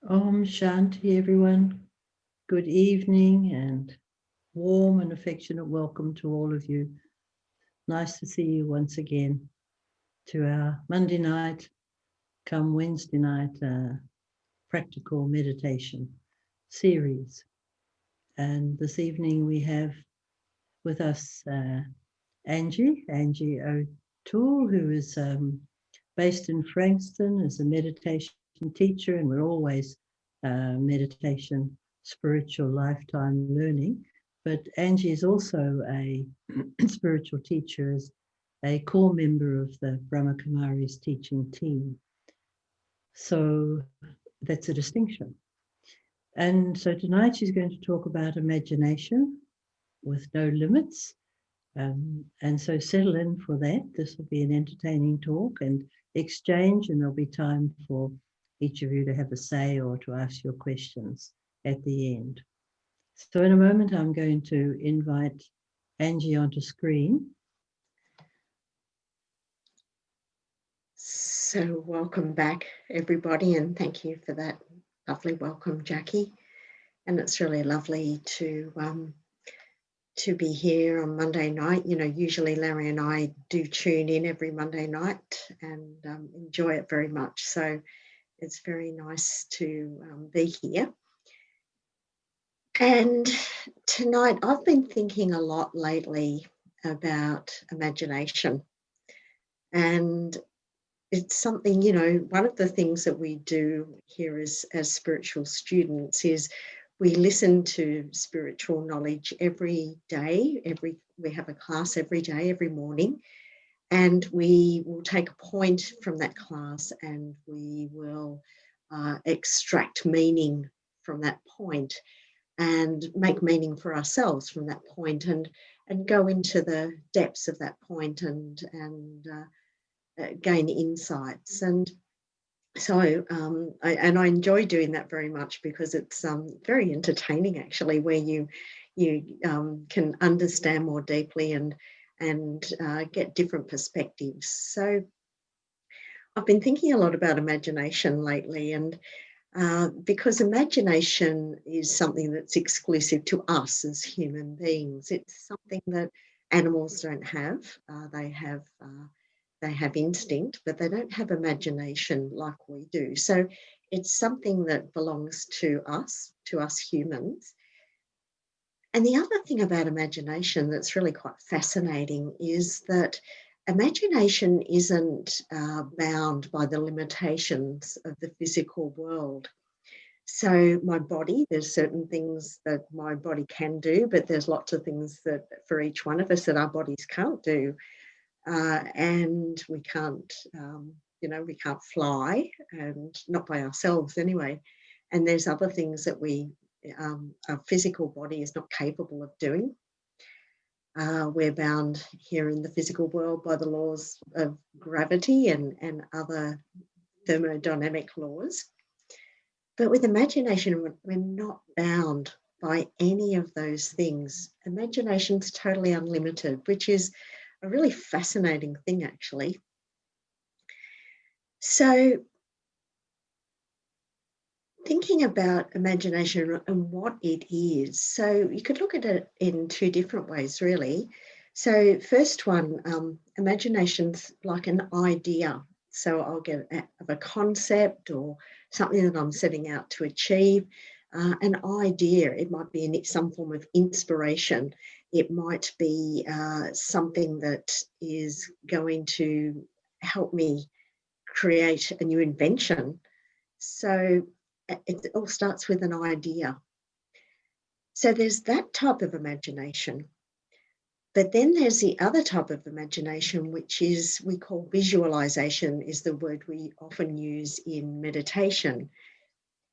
Om Shanti, everyone. Good evening and warm and affectionate welcome to all of you. Nice to see you once again to our Monday night, come Wednesday night, practical meditation series. And this evening we have with us Angie O'Toole, who is based in Frankston as a meditation teacher, and we're always meditation, spiritual lifetime learning. But Angie is also a spiritual teacher, as a core member of the Brahma Kumaris teaching team. So that's a distinction. And so tonight she's going to talk about imagination with no limits. And so settle in for that. This will be an entertaining talk and exchange, and there'll be time for each of you to have a say or to ask your questions at the end. So in a moment, I'm going to invite Angie onto screen. So welcome back, everybody, and thank you for that lovely welcome, Jackie. And it's really lovely to be here on Monday night. You know, usually Larry and I do tune in every Monday night and enjoy it very much. So it's very nice to be here. And tonight I've been thinking a lot lately about imagination. And it's something, you know, one of the things that we do here as spiritual students is we listen to spiritual knowledge every day. We have a class every day, every morning, and we will take a point from that class and we will extract meaning from that point and make meaning for ourselves from that point and go into the depths of that point and gain insights. And so I enjoy doing that very much because it's very entertaining, actually, where you can understand more deeply and get different perspectives. So I've been thinking a lot about imagination lately, and because imagination is something that's exclusive to us as human beings. It's something that animals don't have. They have instinct, but they don't have imagination like we do. So it's something that belongs to us humans. And the other thing about imagination that's really quite fascinating is that imagination isn't bound by the limitations of the physical world. So my body, there's certain things that my body can do, but there's lots of things that for each one of us that our bodies can't do. And we can't, we can't fly, and not by ourselves anyway. And there's other things that our physical body is not capable of doing. We're bound here in the physical world by the laws of gravity and other thermodynamic laws. But with imagination, we're not bound by any of those things. Imagination's totally unlimited, which is a really fascinating thing, actually. So thinking about imagination and what it is, so you could look at it in two different ways, really. So first one, imagination's like an idea. So I'll get a concept or something that I'm setting out to achieve. An idea, it might be some form of inspiration. It might be something that is going to help me create a new invention. So it all starts with an idea. So there's that type of imagination. But then there's the other type of imagination, which is we call visualization, is the word we often use in meditation.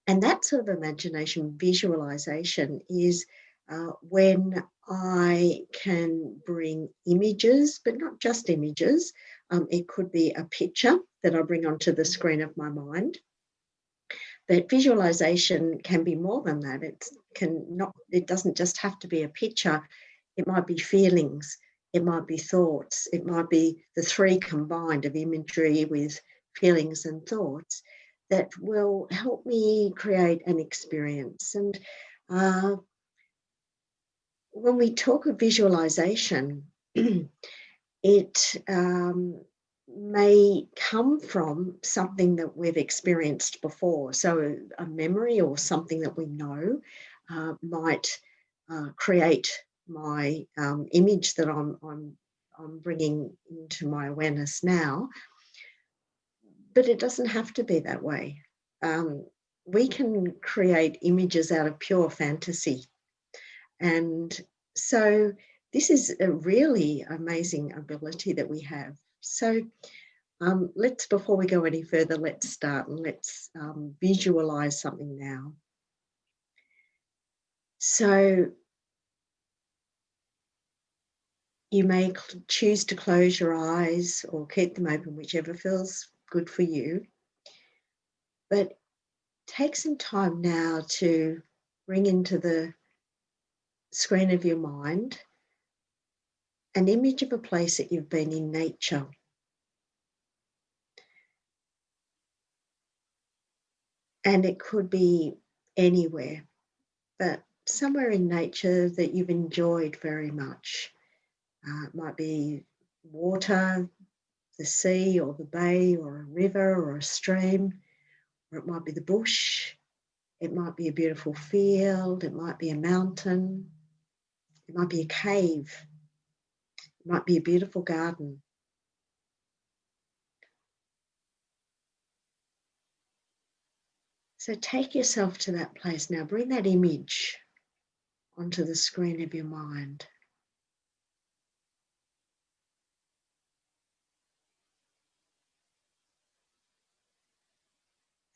And that sort of imagination, visualization, is when I can bring images, but not just images. It could be a picture that I bring onto the screen of my mind. But visualization can be more than that. It doesn't just have to be a picture. It might be feelings. It might be thoughts. It might be the three combined of imagery with feelings and thoughts. that will help me create an experience. And uh, when we talk of visualization, it may come from something that we've experienced before. So a memory or something that we know might create my image that I'm bringing into my awareness now. But it doesn't have to be that way. We can create images out of pure fantasy. And so this is a really amazing ability that we have. So before we go any further, let's start and let's visualize something now. So you may choose to close your eyes or keep them open, whichever feels good for you. But take some time now to bring into the screen of your mind an image of a place that you've been in nature. And it could be anywhere, but somewhere in nature that you've enjoyed very much. It might be water, the sea or the bay or a river or a stream, or it might be the bush. It might be a beautiful field. It might be a mountain. It might be a cave. It might be a beautiful garden. So take yourself to that place now. Bring that image onto the screen of your mind.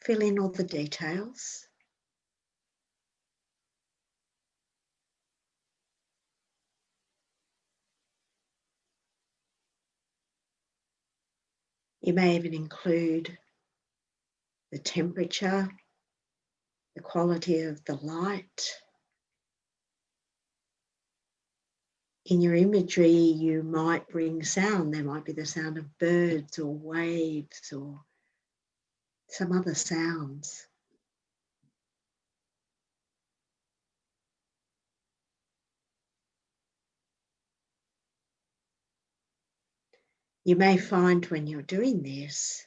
Fill in all the details. You may even include the temperature, the quality of the light. In your imagery, you might bring sound. There might be the sound of birds or waves or some other sounds. You may find when you're doing this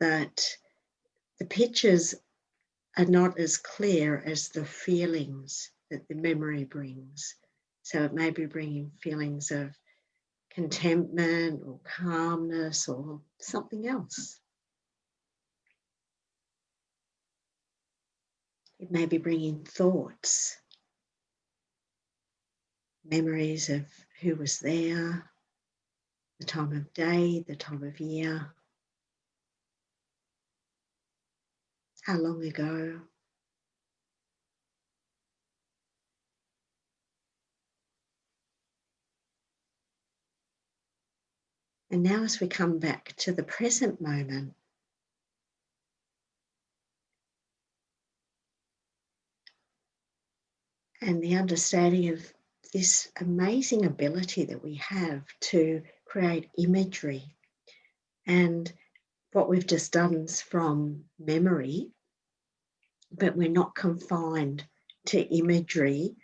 that the pictures are not as clear as the feelings that the memory brings. So it may be bringing feelings of contentment or calmness or something else. It may be bringing thoughts, memories of who was there, the time of day, the time of year, how long ago. And now as we come back to the present moment, and the understanding of this amazing ability that we have to create imagery. And what we've just done is from memory, but we're not confined to imagery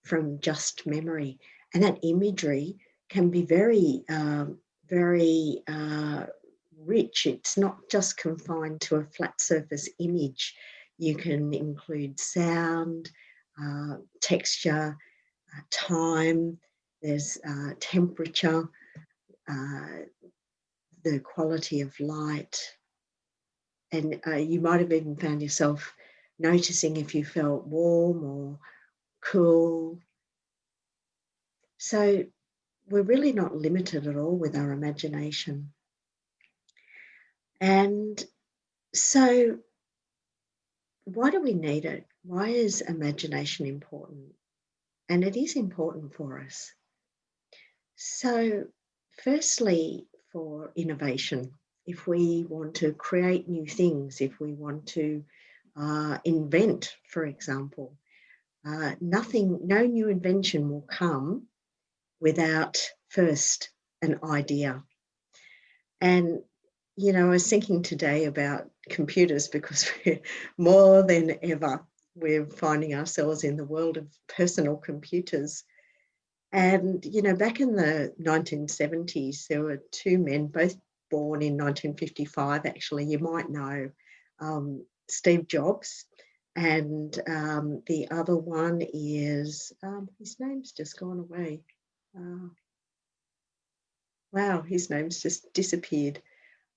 from just memory. And that imagery can be very, very rich. It's not just confined to a flat surface image. You can include sound, texture, time, there's temperature, the quality of light. And you might have even found yourself noticing if you felt warm or cool. So we're really not limited at all with our imagination. And so why do we need it? Why is imagination important? And it is important for us. So firstly, for innovation, if we want to create new things, if we want to invent, for example, no new invention will come without first an idea. And, you know, I was thinking today about computers because we're more than ever, we're finding ourselves in the world of personal computers. And, you know, back in the 1970s, there were two men, both born in 1955, actually, you might know, Steve Jobs. And the other one is, his name's just gone away. Wow, his name's just disappeared.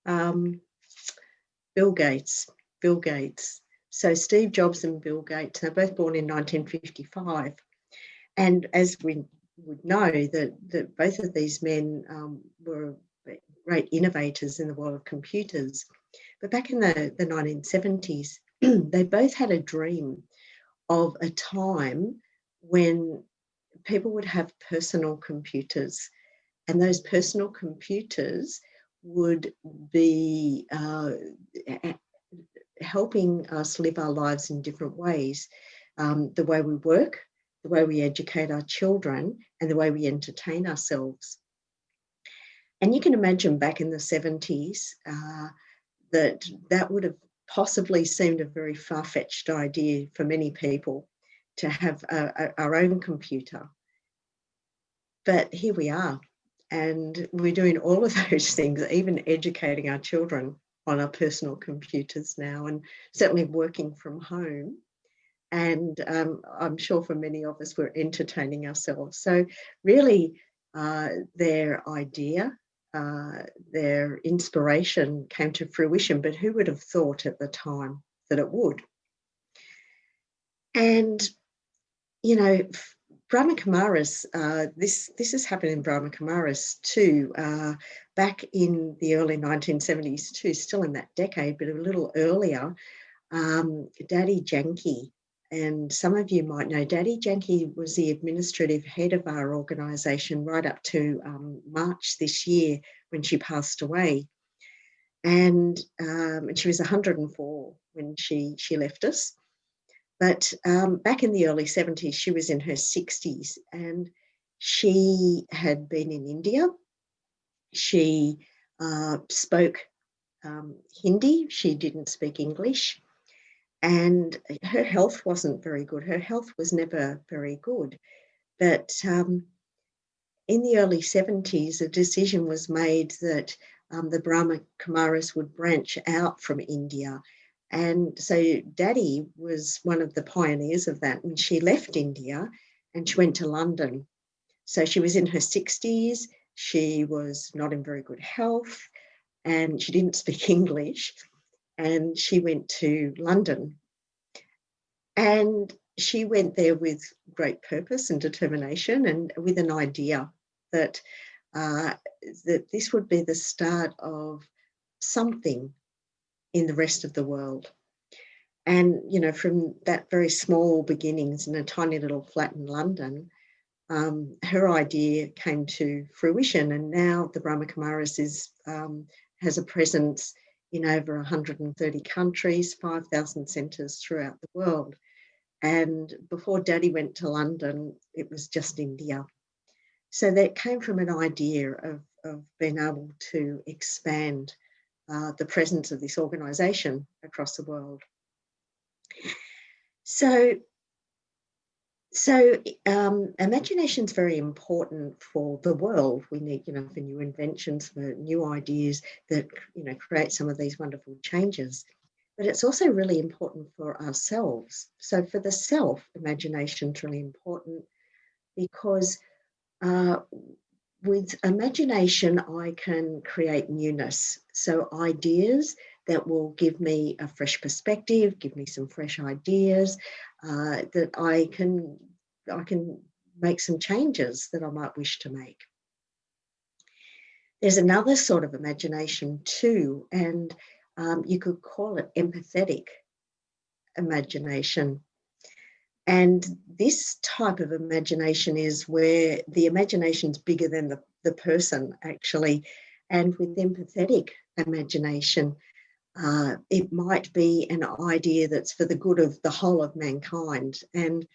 Bill Gates. Bill Gates. So Steve Jobs and Bill Gates, they're both born in 1955. And as we would know, that both of these men were great innovators in the world of computers. But back in the 1970s, they both had a dream of a time when people would have personal computers, and those personal computers would be helping us live our lives in different ways. The way we work, the way we educate our children, and the way we entertain ourselves. And you can imagine back in the 70s that would have possibly seemed a very far-fetched idea for many people to have our own computer. But here we are, and we're doing all of those things, even educating our children on our personal computers now, and certainly working from home. And I'm sure for many of us, we're entertaining ourselves. So really, their idea, their inspiration came to fruition, but who would have thought at the time that it would? And, you know, Brahma Kumaris, this has happened in Brahma Kumaris too, back in the early 1970s too, still in that decade, but a little earlier. Daddy Janki, and some of you might know, Daddy Janki was the administrative head of our organisation right up to March this year when she passed away. And she was 104 when she left us. But back in the early 70s, she was in her 60s, and she had been in India. She spoke Hindi. She didn't speak English. And her health wasn't very good. Her health was never very good. But in the early 70s, a decision was made that the Brahma Kumaris would branch out from India. And so Daddy was one of the pioneers of that. And she left India and she went to London. So she was in her 60s. She was not in very good health and she didn't speak English. And she went to London. And she went there with great purpose and determination, and with an idea that that this would be the start of something in the rest of the world. And, you know, from that very small beginnings in a tiny little flat in London, her idea came to fruition. And now the Brahma Kumaris has a presence in over 130 countries, 5,000 centres throughout the world. And before Daddy went to London, it was just India. So that came from an idea of being able to expand the presence of this organisation across the world. So imagination is very important for the world. We need, you know, for new inventions, for new ideas that, you know, create some of these wonderful changes. But it's also really important for ourselves. So for the self, imagination is really important because with imagination, I can create newness. So ideas that will give me a fresh perspective, give me some fresh ideas, that I can make some changes that I might wish to make. There's another sort of imagination too, and you could call it empathetic imagination. And this type of imagination is where the imagination's bigger than the person, actually. And with empathetic imagination, it might be an idea that's for the good of the whole of mankind. And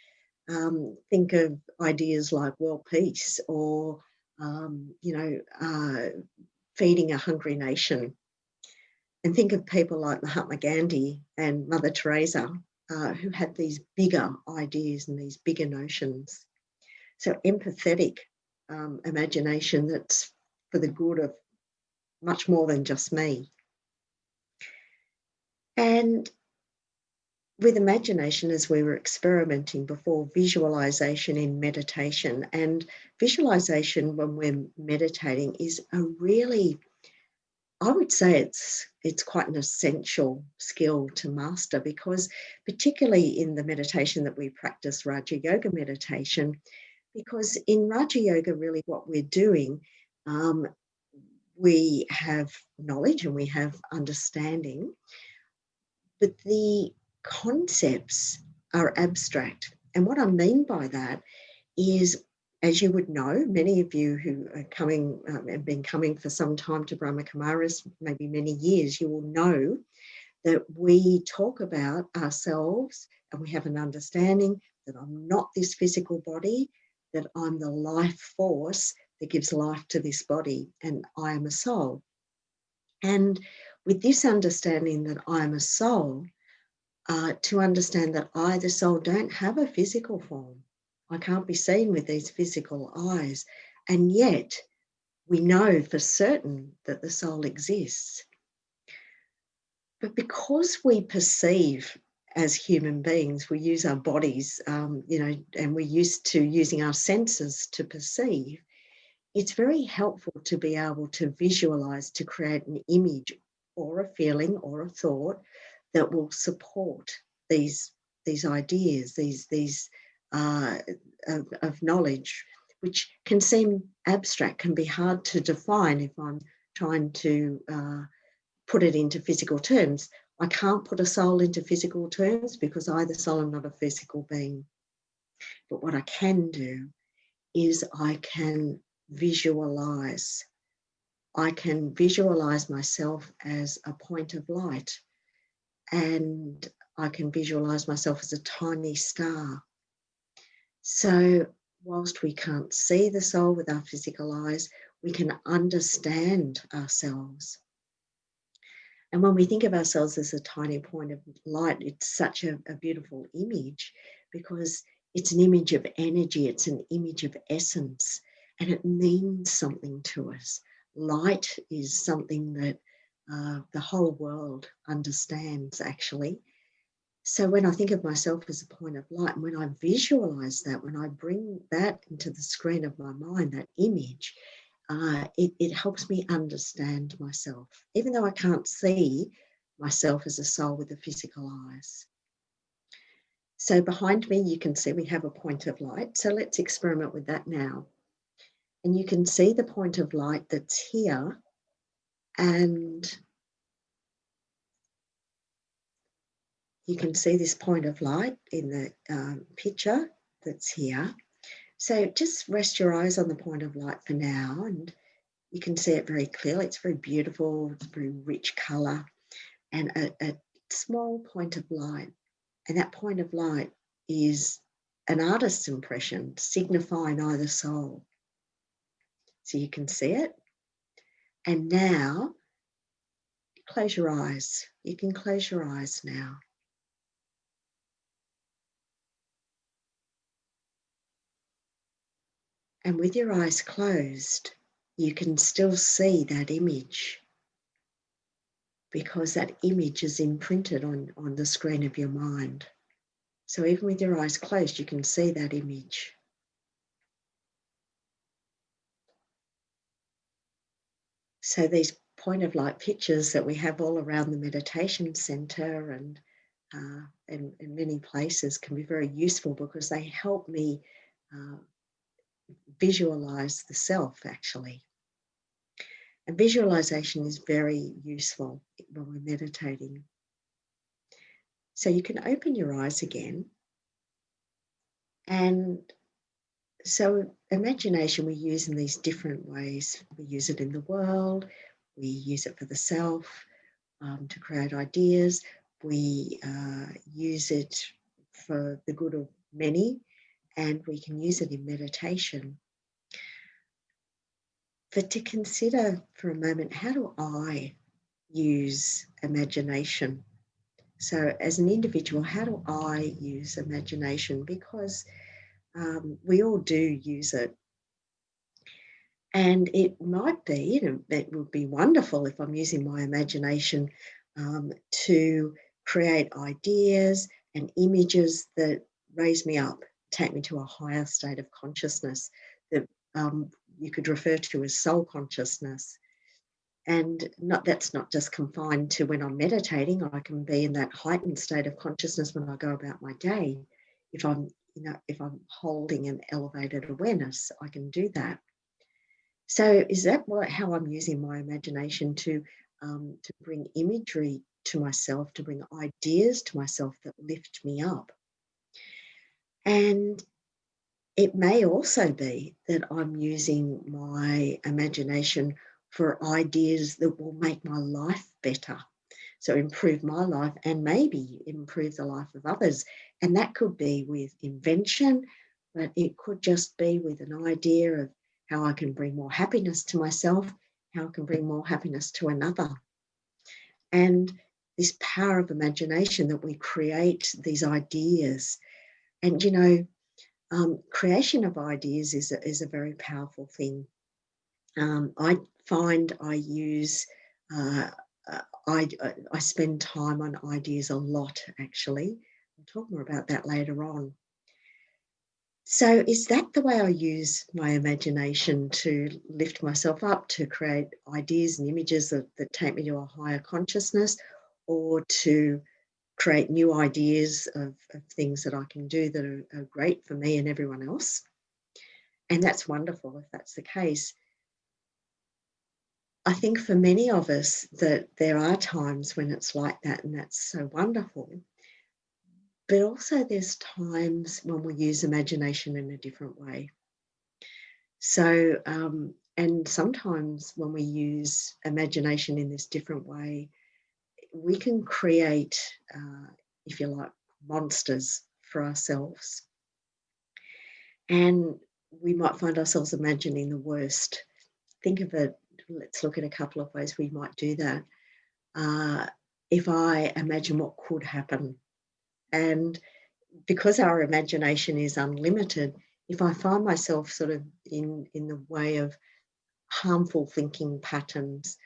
think of ideas like world peace or, feeding a hungry nation. And think of people like Mahatma Gandhi and Mother Teresa, who had these bigger ideas and these bigger notions. So empathetic imagination that's for the good of much more than just me. And with imagination, as we were experimenting before, visualization in meditation, and visualization when we're meditating is a really, I would say it's quite an essential skill to master, because particularly in the meditation that we practice, Raja Yoga meditation, because in Raja Yoga, really what we're doing, we have knowledge and we have understanding, but the concepts are abstract. And what I mean by that is, as you would know, many of you who are coming, have been coming for some time to Brahma Kumaris, maybe many years, you will know that we talk about ourselves and we have an understanding that I'm not this physical body, that I'm the life force that gives life to this body, and I am a soul. And with this understanding that I am a soul, to understand that I, the soul, don't have a physical form. I can't be seen with these physical eyes. And yet we know for certain that the soul exists. But because we perceive as human beings, we use our bodies, and we're used to using our senses to perceive, it's very helpful to be able to visualize, to create an image or a feeling or a thought that will support these ideas, these of knowledge, which can seem abstract, can be hard to define if I'm trying to put it into physical terms. I can't put a soul into physical terms because I, the soul, am not a physical being. But what I can do is I can visualize. I can visualize myself as a point of light, and I can visualize myself as a tiny star. So whilst we can't see the soul with our physical eyes, we can understand ourselves. And when we think of ourselves as a tiny point of light, it's such a beautiful image, because it's an image of energy, it's an image of essence, and it means something to us. Light is something that the whole world understands, actually. So when I think of myself as a point of light, and when I visualize that, when I bring that into the screen of my mind, that image, it helps me understand myself, even though I can't see myself as a soul with the physical eyes. So behind me, you can see we have a point of light. So let's experiment with that now. And you can see the point of light that's here, and you can see this point of light in the picture that's here. So just rest your eyes on the point of light for now, and you can see it very clearly. It's very beautiful, it's very rich colour, and a small point of light. And that point of light is an artist's impression, signifying either soul. So you can see it. And now, close your eyes. You can close your eyes now. And with your eyes closed, you can still see that image, because that image is imprinted on the screen of your mind. So even with your eyes closed, you can see that image. So these point of light pictures that we have all around the meditation center and in many places can be very useful, because they help me visualize the self, actually. And visualization is very useful when we're meditating. So you can open your eyes again. And so imagination we use in these different ways. We use it in the world, we use it for the self, to create ideas. We use it for the good of many, and we can use it in meditation. But to consider for a moment, how do I use imagination? So as an individual, how do I use imagination? Because we all do use it. And it might be, it would be wonderful if I'm using my imagination to create ideas and images that raise me up, take me to a higher state of consciousness that you could refer to as soul consciousness. And that's not just confined to when I'm meditating. I can be in that heightened state of consciousness when I go about my day. If I'm holding an elevated awareness, I can do that. So is that how I'm using my imagination to bring imagery to myself, to bring ideas to myself that lift me up? And it may also be that I'm using my imagination for ideas that will make my life better. So improve my life and maybe improve the life of others. And that could be with invention, but it could just be with an idea of how I can bring more happiness to myself, how I can bring more happiness to another. And this power of imagination that we create these ideas. And, creation of ideas is a very powerful thing. I find I use, I spend time on ideas a lot, actually. I'll talk more about that later on. So is that the way I use my imagination to lift myself up, to create ideas and images that take me to a higher consciousness, or to create new ideas of things that I can do that are great for me and everyone else? And that's wonderful if that's the case. I think for many of us that there are times when it's like that, and that's so wonderful. But also there's times when we use imagination in a different way. So, and sometimes when we use imagination in this different way, we can create, if you like, monsters for ourselves. And we might find ourselves imagining the worst. Think of it, let's look at a couple of ways we might do that. If I imagine what could happen, and because our imagination is unlimited, if I find myself sort of in the way of harmful thinking patterns,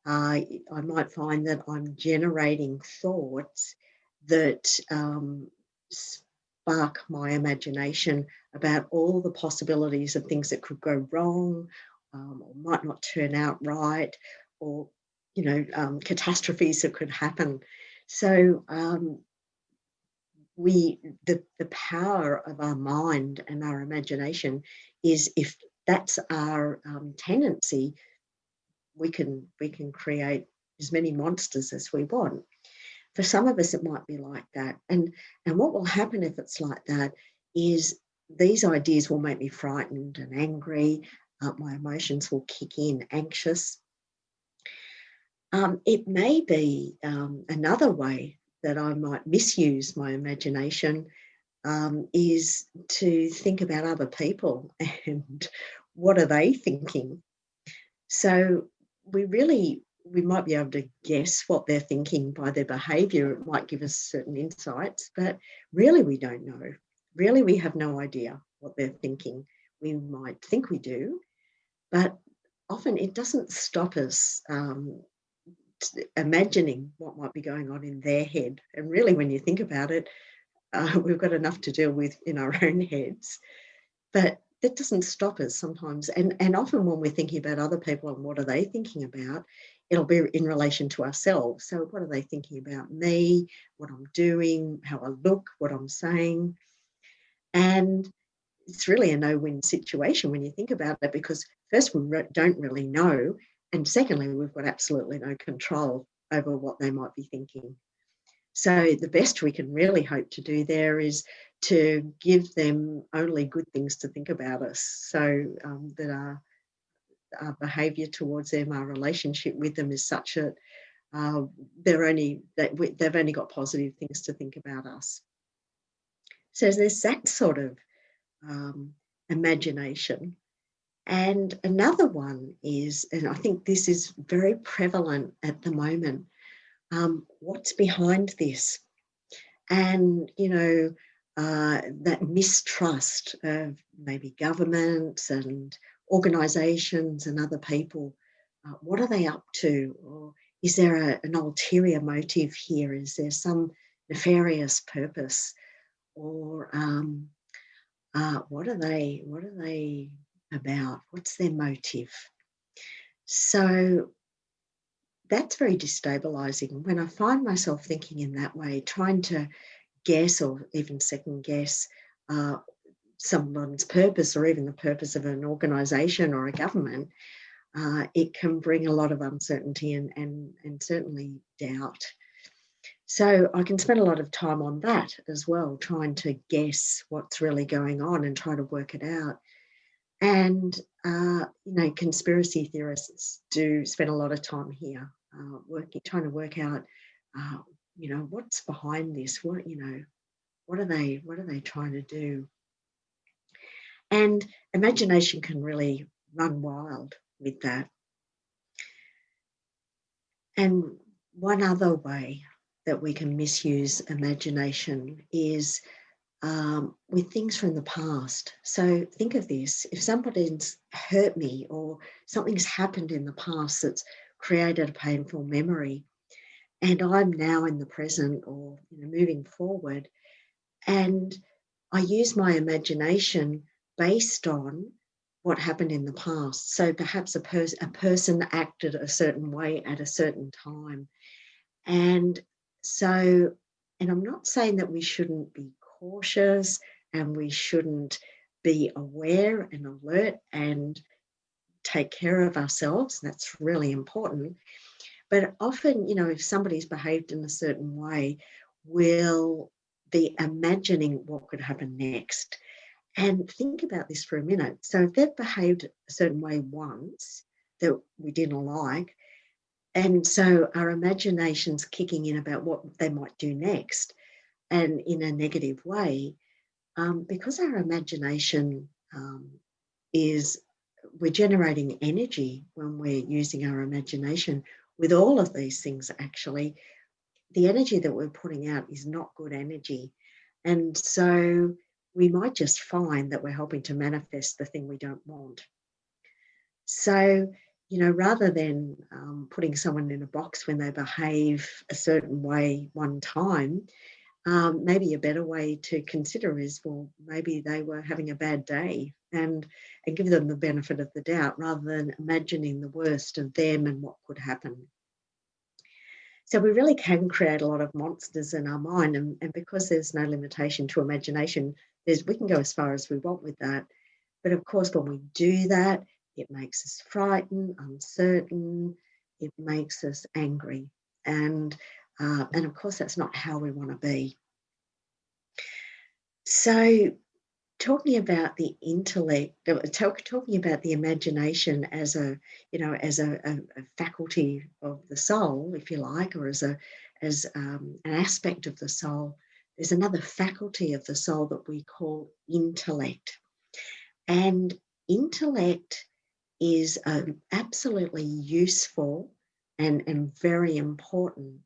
I might find that I'm generating thoughts that spark my imagination about all the possibilities of things that could go wrong, or might not turn out right, or catastrophes that could happen. So the power of our mind and our imagination is, if that's our tendency, we can create as many monsters as we want. For some of us, it might be like that. And what will happen if it's like that is these ideas will make me frightened and angry. My emotions will kick in, anxious. It may be another way that I might misuse my imagination is to think about other people and what are they thinking. So we might be able to guess what they're thinking by their behaviour. It might give us certain insights, but really we don't know. Really, we have no idea what they're thinking. We might think we do, but often it doesn't stop us imagining what might be going on in their head. And really, when you think about it, we've got enough to deal with in our own heads. But that doesn't stop us sometimes. And often when we're thinking about other people and what are they thinking about, it'll be in relation to ourselves. So what are they thinking about me, what I'm doing, how I look, what I'm saying? And it's really a no-win situation when you think about it, because first, we don't really know. And secondly, we've got absolutely no control over what they might be thinking. So the best we can really hope to do there is to give them only good things to think about us, so that our behaviour towards them, our relationship with them is such that they've only got positive things to think about us. So there's that sort of imagination. And another one is, and I think this is very prevalent at the moment, what's behind this? And, that mistrust of maybe governments and organisations and other people. What are they up to? Or is there an ulterior motive here? Is there some nefarious purpose? Or what are they about? What's their motive? So that's very destabilizing. When I find myself thinking in that way, trying to guess or even second guess uh, someone's purpose or even the purpose of an organisation or a government, it can bring a lot of uncertainty and certainly doubt. So I can spend a lot of time on that as well, trying to guess what's really going on and try to work it out. And, conspiracy theorists do spend a lot of time here trying to work out, what's behind this? What are they trying to do? And imagination can really run wild with that. And one other way that we can misuse imagination is with things from the past. So think of this: if somebody's hurt me or something's happened in the past that's created a painful memory, and I'm now in the present or moving forward, and I use my imagination based on what happened in the past. So perhaps a person acted a certain way at a certain time. And so, and I'm not saying that we shouldn't be cautious and we shouldn't be aware and alert and take care of ourselves. That's really important. But often, if somebody's behaved in a certain way, we'll be imagining what could happen next. And think about this for a minute. So if they've behaved a certain way once that we didn't like, and so our imagination's kicking in about what they might do next and in a negative way, because our imagination is, we're generating energy when we're using our imagination with all of these things. Actually, the energy that we're putting out is not good energy. And so we might just find that we're helping to manifest the thing we don't want. So, rather than putting someone in a box when they behave a certain way one time, maybe a better way to consider is, well, maybe they were having a bad day, and give them the benefit of the doubt rather than imagining the worst of them and what could happen. So we really can create a lot of monsters in our mind, and because there's no limitation to imagination, we can go as far as we want with that. But of course, when we do that, it makes us frightened, uncertain, it makes us angry. And of course, that's not how we want to be. So talking about the intellect, talking about the imagination as a faculty of the soul, if you like, or as an aspect of the soul, there's another faculty of the soul that we call intellect. And intellect is an absolutely useful and very important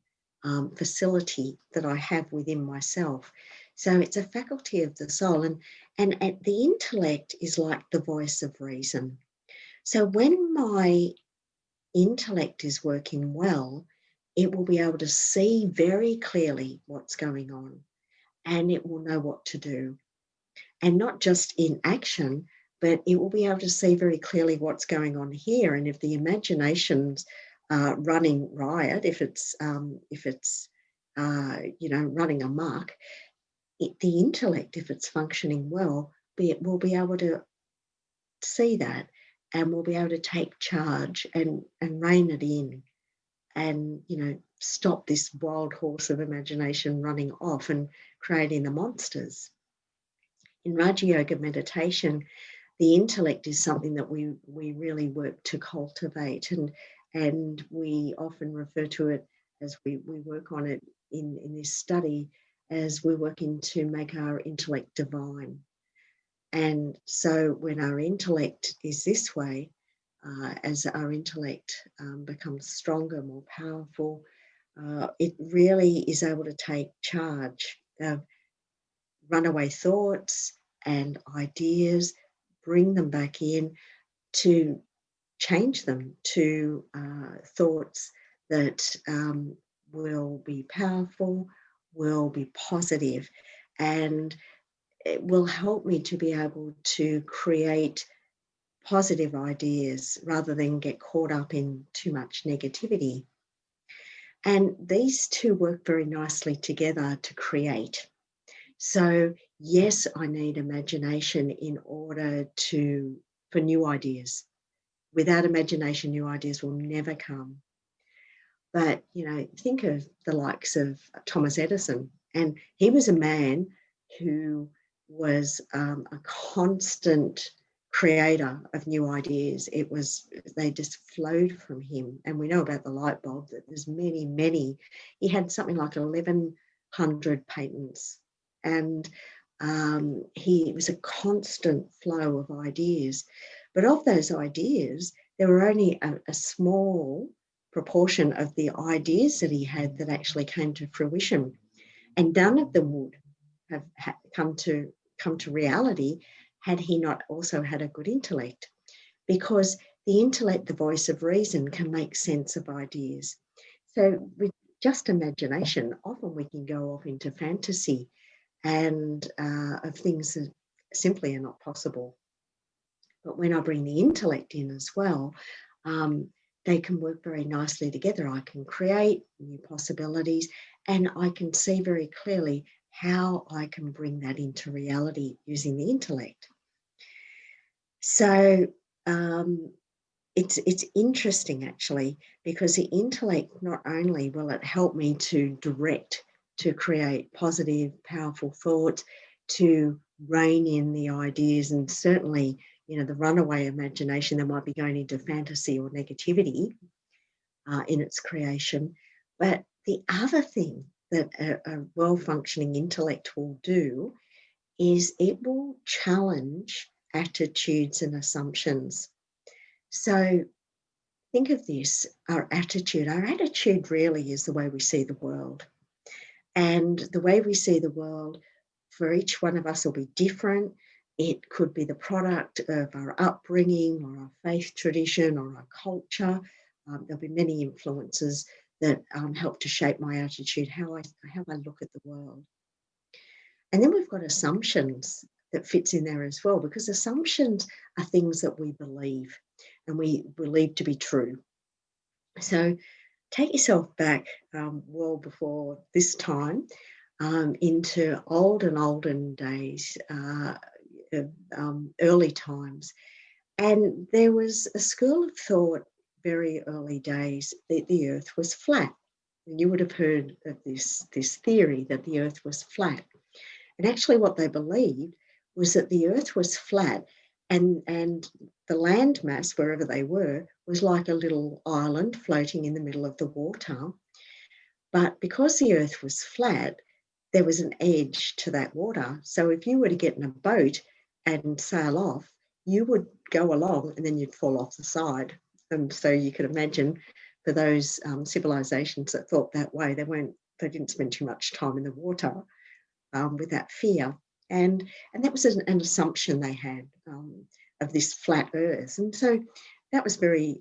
facility that I have within myself. So it's a faculty of the soul, and the intellect is like the voice of reason. So when my intellect is working well, it will be able to see very clearly what's going on, and it will know what to do. And not just in action, but it will be able to see very clearly what's going on here. And if the imagination's running riot, if it's running amok, the intellect, if it's functioning well, will be able to see that, and will be able to take charge and rein it in, and stop this wild horse of imagination running off and creating the monsters. In Raja Yoga meditation, the intellect is something that we really work to cultivate, and we often refer to it as we work on it in this study as we're working to make our intellect divine. And so when our intellect is this way, as our intellect becomes stronger, more powerful, it really is able to take charge of runaway thoughts and ideas, bring them back in to change them to thoughts that will be powerful, will be positive, and it will help me to be able to create positive ideas rather than get caught up in too much negativity. And these two work very nicely together to create. So, yes, I need imagination in order for new ideas. Without imagination, new ideas will never come. But, think of the likes of Thomas Edison, and he was a man who was a constant creator of new ideas. They just flowed from him. And we know about the light bulb, that there's many. He had something like 1,100 patents. And he was a constant flow of ideas. But of those ideas, there were only a small proportion of the ideas that he had that actually came to fruition. And none of them would have come to reality had he not also had a good intellect. Because the intellect, the voice of reason, can make sense of ideas. So with just imagination, often we can go off into fantasy and of things that simply are not possible. But when I bring the intellect in as well, they can work very nicely together. I can create new possibilities, and I can see very clearly how I can bring that into reality using the intellect. So it's interesting actually, because the intellect, not only will it help me to direct, to create positive, powerful thoughts, to rein in the ideas, and certainly, the runaway imagination that might be going into fantasy or negativity in its creation. But the other thing that a well-functioning intellect will do is it will challenge attitudes and assumptions. So think of this, our attitude. Our attitude really is the way we see the world. And the way we see the world for each one of us will be different. It could be the product of our upbringing or our faith tradition or our culture. There'll be many influences that help to shape my attitude, how I look at the world. And then we've got assumptions that fits in there as well, because assumptions are things that we believe and we believe to be true. So take yourself back well before this time into olden days, early times. And there was a school of thought very early days that the earth was flat. And you would have heard of this theory that the earth was flat. And actually what they believed was that the earth was flat, and the land mass, wherever they were, was like a little island floating in the middle of the water. But because the earth was flat, there was an edge to that water. So if you were to get in a boat and sail off, you would go along and then you'd fall off the side. And so you could imagine for those civilizations that thought that way, they didn't spend too much time in the water with that fear. And that was an assumption they had of this flat earth. And so that was very,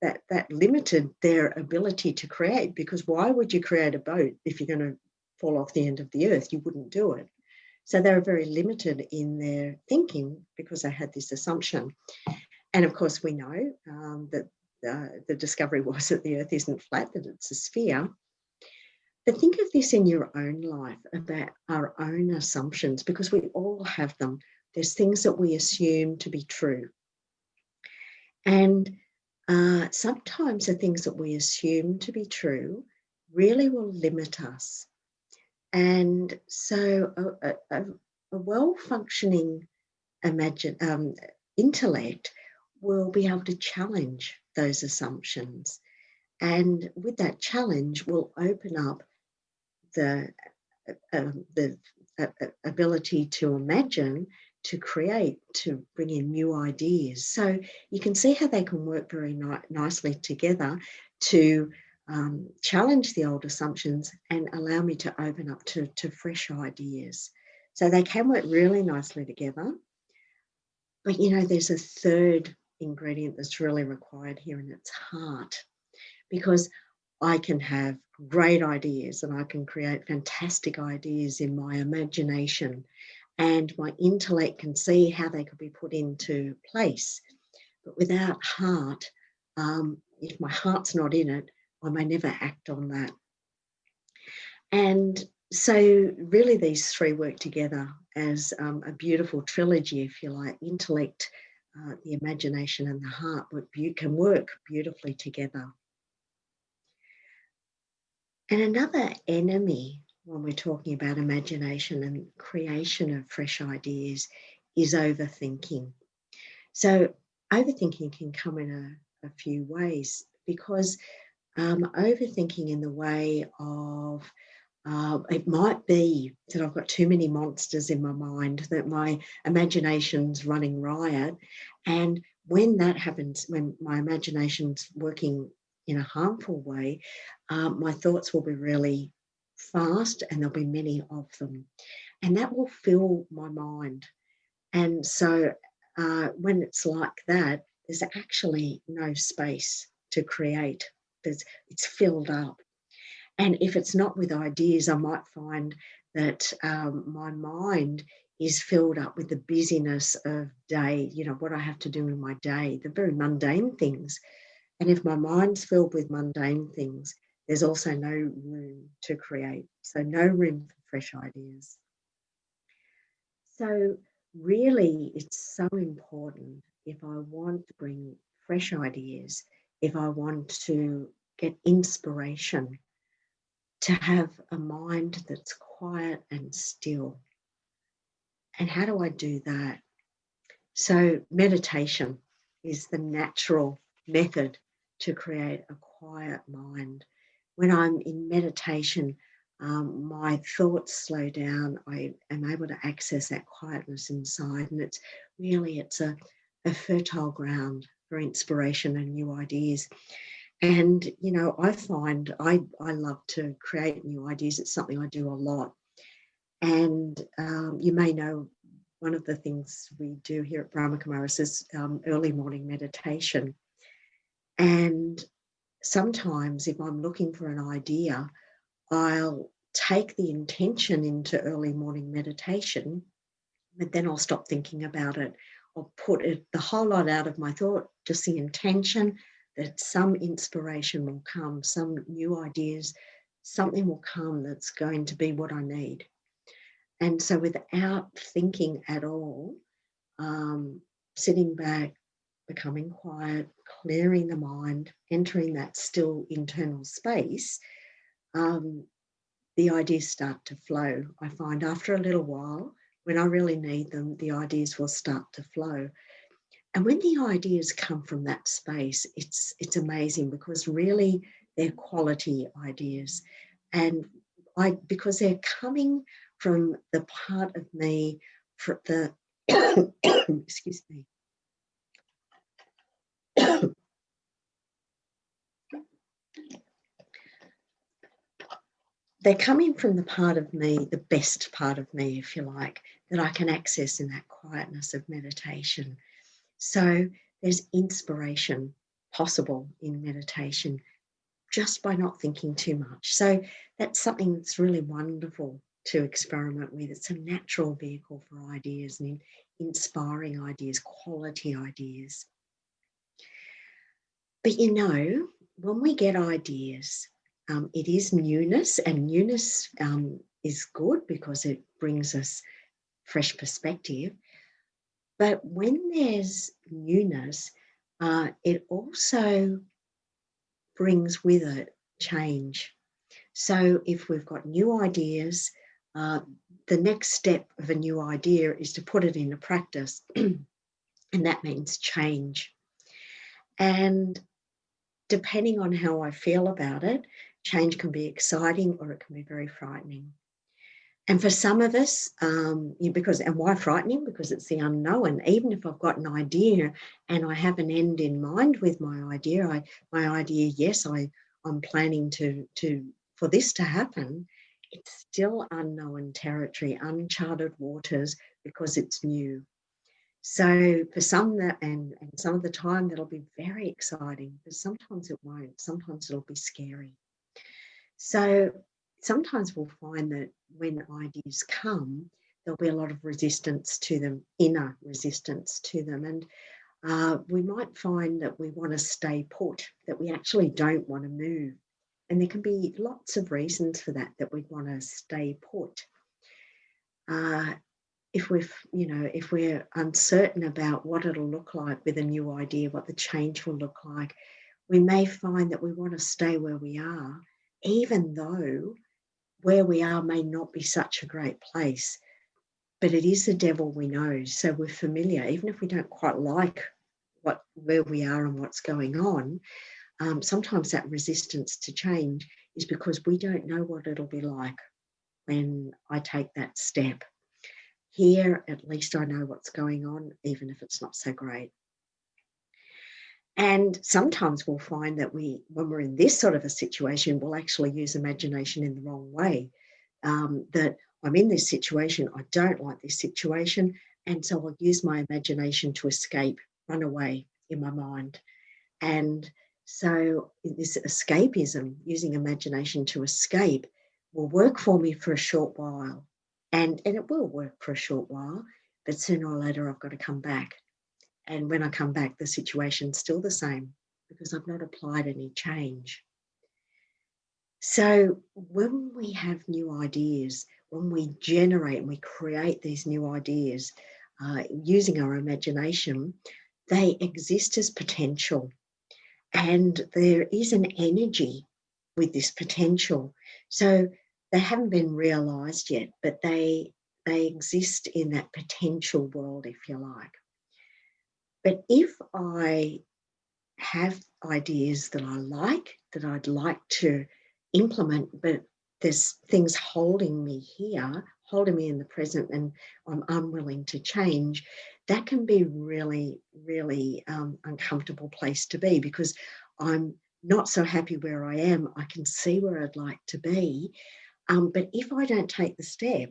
that limited their ability to create, because why would you create a boat if you're going to fall off the end of the earth? You wouldn't do it. So they were very limited in their thinking because they had this assumption. And of course, we know that the discovery was that the earth isn't flat, that it's a sphere. But think of this in your own life about our own assumptions, because we all have them. There's things that we assume to be true. And sometimes the things that we assume to be true really will limit us. And so a well-functioning intellect will be able to challenge those assumptions. And with that challenge will open up the ability to imagine to create, to bring in new ideas. So you can see how they can work very nicely together to challenge the old assumptions and allow me to open up to fresh ideas. So they can work really nicely together. But, there's a third ingredient that's really required here, and it's heart. Because I can have great ideas and I can create fantastic ideas in my imagination, and my intellect can see how they could be put into place. But without heart, if my heart's not in it, I may never act on that. And so really these three work together as a beautiful trilogy, if you like. Intellect, the imagination and the heart can work beautifully together. And another enemy when we're talking about imagination and creation of fresh ideas is overthinking. So overthinking can come in a few ways, because overthinking in the way of it might be that I've got too many monsters in my mind, that my imagination's running riot. And when that happens, when my imagination's working in a harmful way, my thoughts will be really fast and there'll be many of them. And that will fill my mind. And so when it's like that, there's actually no space to create. It's filled up. And if it's not with ideas, I might find that my mind is filled up with the busyness of day, what I have to do in my day, the very mundane things. And if my mind's filled with mundane things, there's also no room to create. So no room for fresh ideas. So really, it's so important, if I want to bring fresh ideas, if I want to get inspiration, to have a mind that's quiet and still. And how do I do that? So meditation is the natural method to create a quiet mind. When I'm in meditation, my thoughts slow down. I am able to access that quietness inside, and it's a fertile ground for inspiration and new ideas. And, I find I love to create new ideas. It's something I do a lot. And you may know one of the things we do here at Brahma Kumaris is early morning meditation. And sometimes if I'm looking for an idea, I'll take the intention into early morning meditation, but then I'll stop thinking about it. I'll put the whole lot out of my thought, just the intention that some inspiration will come, some new ideas, something will come that's going to be what I need. And so without thinking at all, sitting back, becoming quiet, clearing the mind, entering that still internal space, the ideas start to flow. I find after a little while, when I really need them, the ideas will start to flow. And when the ideas come from that space, it's amazing, because really they're quality ideas. And because they're coming from the part of me, for the excuse me. They're coming from the part of me, the best part of me, if you like, that I can access in that quietness of meditation. So there's inspiration possible in meditation just by not thinking too much. So that's something that's really wonderful to experiment with. It's a natural vehicle for ideas and inspiring ideas, quality ideas. But when we get ideas, it is newness, and newness is good because it brings us fresh perspective. But when there's newness, it also brings with it change. So if we've got new ideas, the next step of a new idea is to put it into practice, and that means change. And depending on how I feel about it, change can be exciting or it can be very frightening. And for some of us, and why frightening? Because it's the unknown. Even if I've got an idea and I have an end in mind with my idea, yes, I'm planning for this to happen. It's still unknown territory, uncharted waters, because it's new. So for some and some of the time that'll be very exciting, but sometimes it won't. Sometimes it'll be scary. So sometimes we'll find that when ideas come, there'll be a lot of resistance to them, inner resistance to them. And we might find that we want to stay put, that we actually don't want to move. And there can be lots of reasons for that, that we'd want to stay put. If we're uncertain about what it'll look like with a new idea, what the change will look like, we may find that we want to stay where we are, even though where we are may not be such a great place, but it is the devil we know. So we're familiar, even if we don't quite like where we are and what's going on. Sometimes that resistance to change is because we don't know what it'll be like when I take that step. Here, at least I know what's going on, even if it's not so great. And sometimes we'll find that when we're in this sort of a situation, we'll actually use imagination in the wrong way. That I'm in this situation, I don't like this situation, and so I'll use my imagination to escape, run away in my mind. And so this escapism, using imagination to escape, will work for me for a short while. And it will work for a short while, but sooner or later I've got to come back. And when I come back, the situation's still the same because I've not applied any change. So when we have new ideas, when we generate and we create these new ideas using our imagination, they exist as potential. And there is an energy with this potential. So they haven't been realised yet, but they exist in that potential world, if you like. But if I have ideas that I like, that I'd like to implement, but there's things holding me here, holding me in the present, and I'm unwilling to change, that can be really, really uncomfortable place to be, because I'm not so happy where I am. I can see where I'd like to be. But if I don't take the step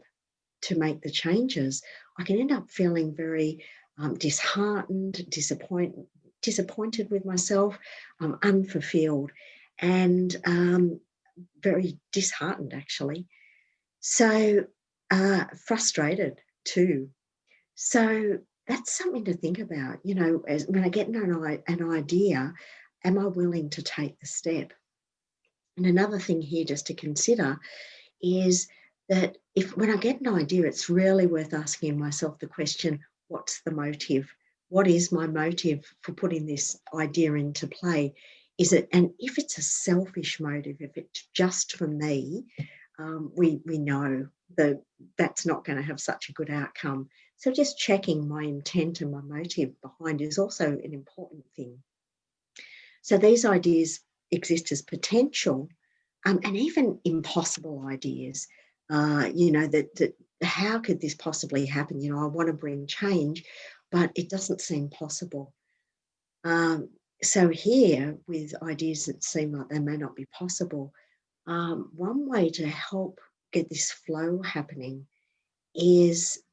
to make the changes, I can end up feeling very disheartened, disappointed with myself, unfulfilled, and very disheartened, actually. So frustrated too. So that's something to think about. When I get an idea, am I willing to take the step? And another thing here just to consider is that when I get an idea, it's really worth asking myself the question, what's the motive? What is my motive for putting this idea into play? And if it's a selfish motive, if it's just for me, we know that that's not going to have such a good outcome. So just checking my intent and my motive behind is also an important thing. So these ideas exist as potential, and even impossible ideas. That how could this possibly happen? I want to bring change, but it doesn't seem possible. So here, with ideas that seem like they may not be possible, one way to help get this flow happening is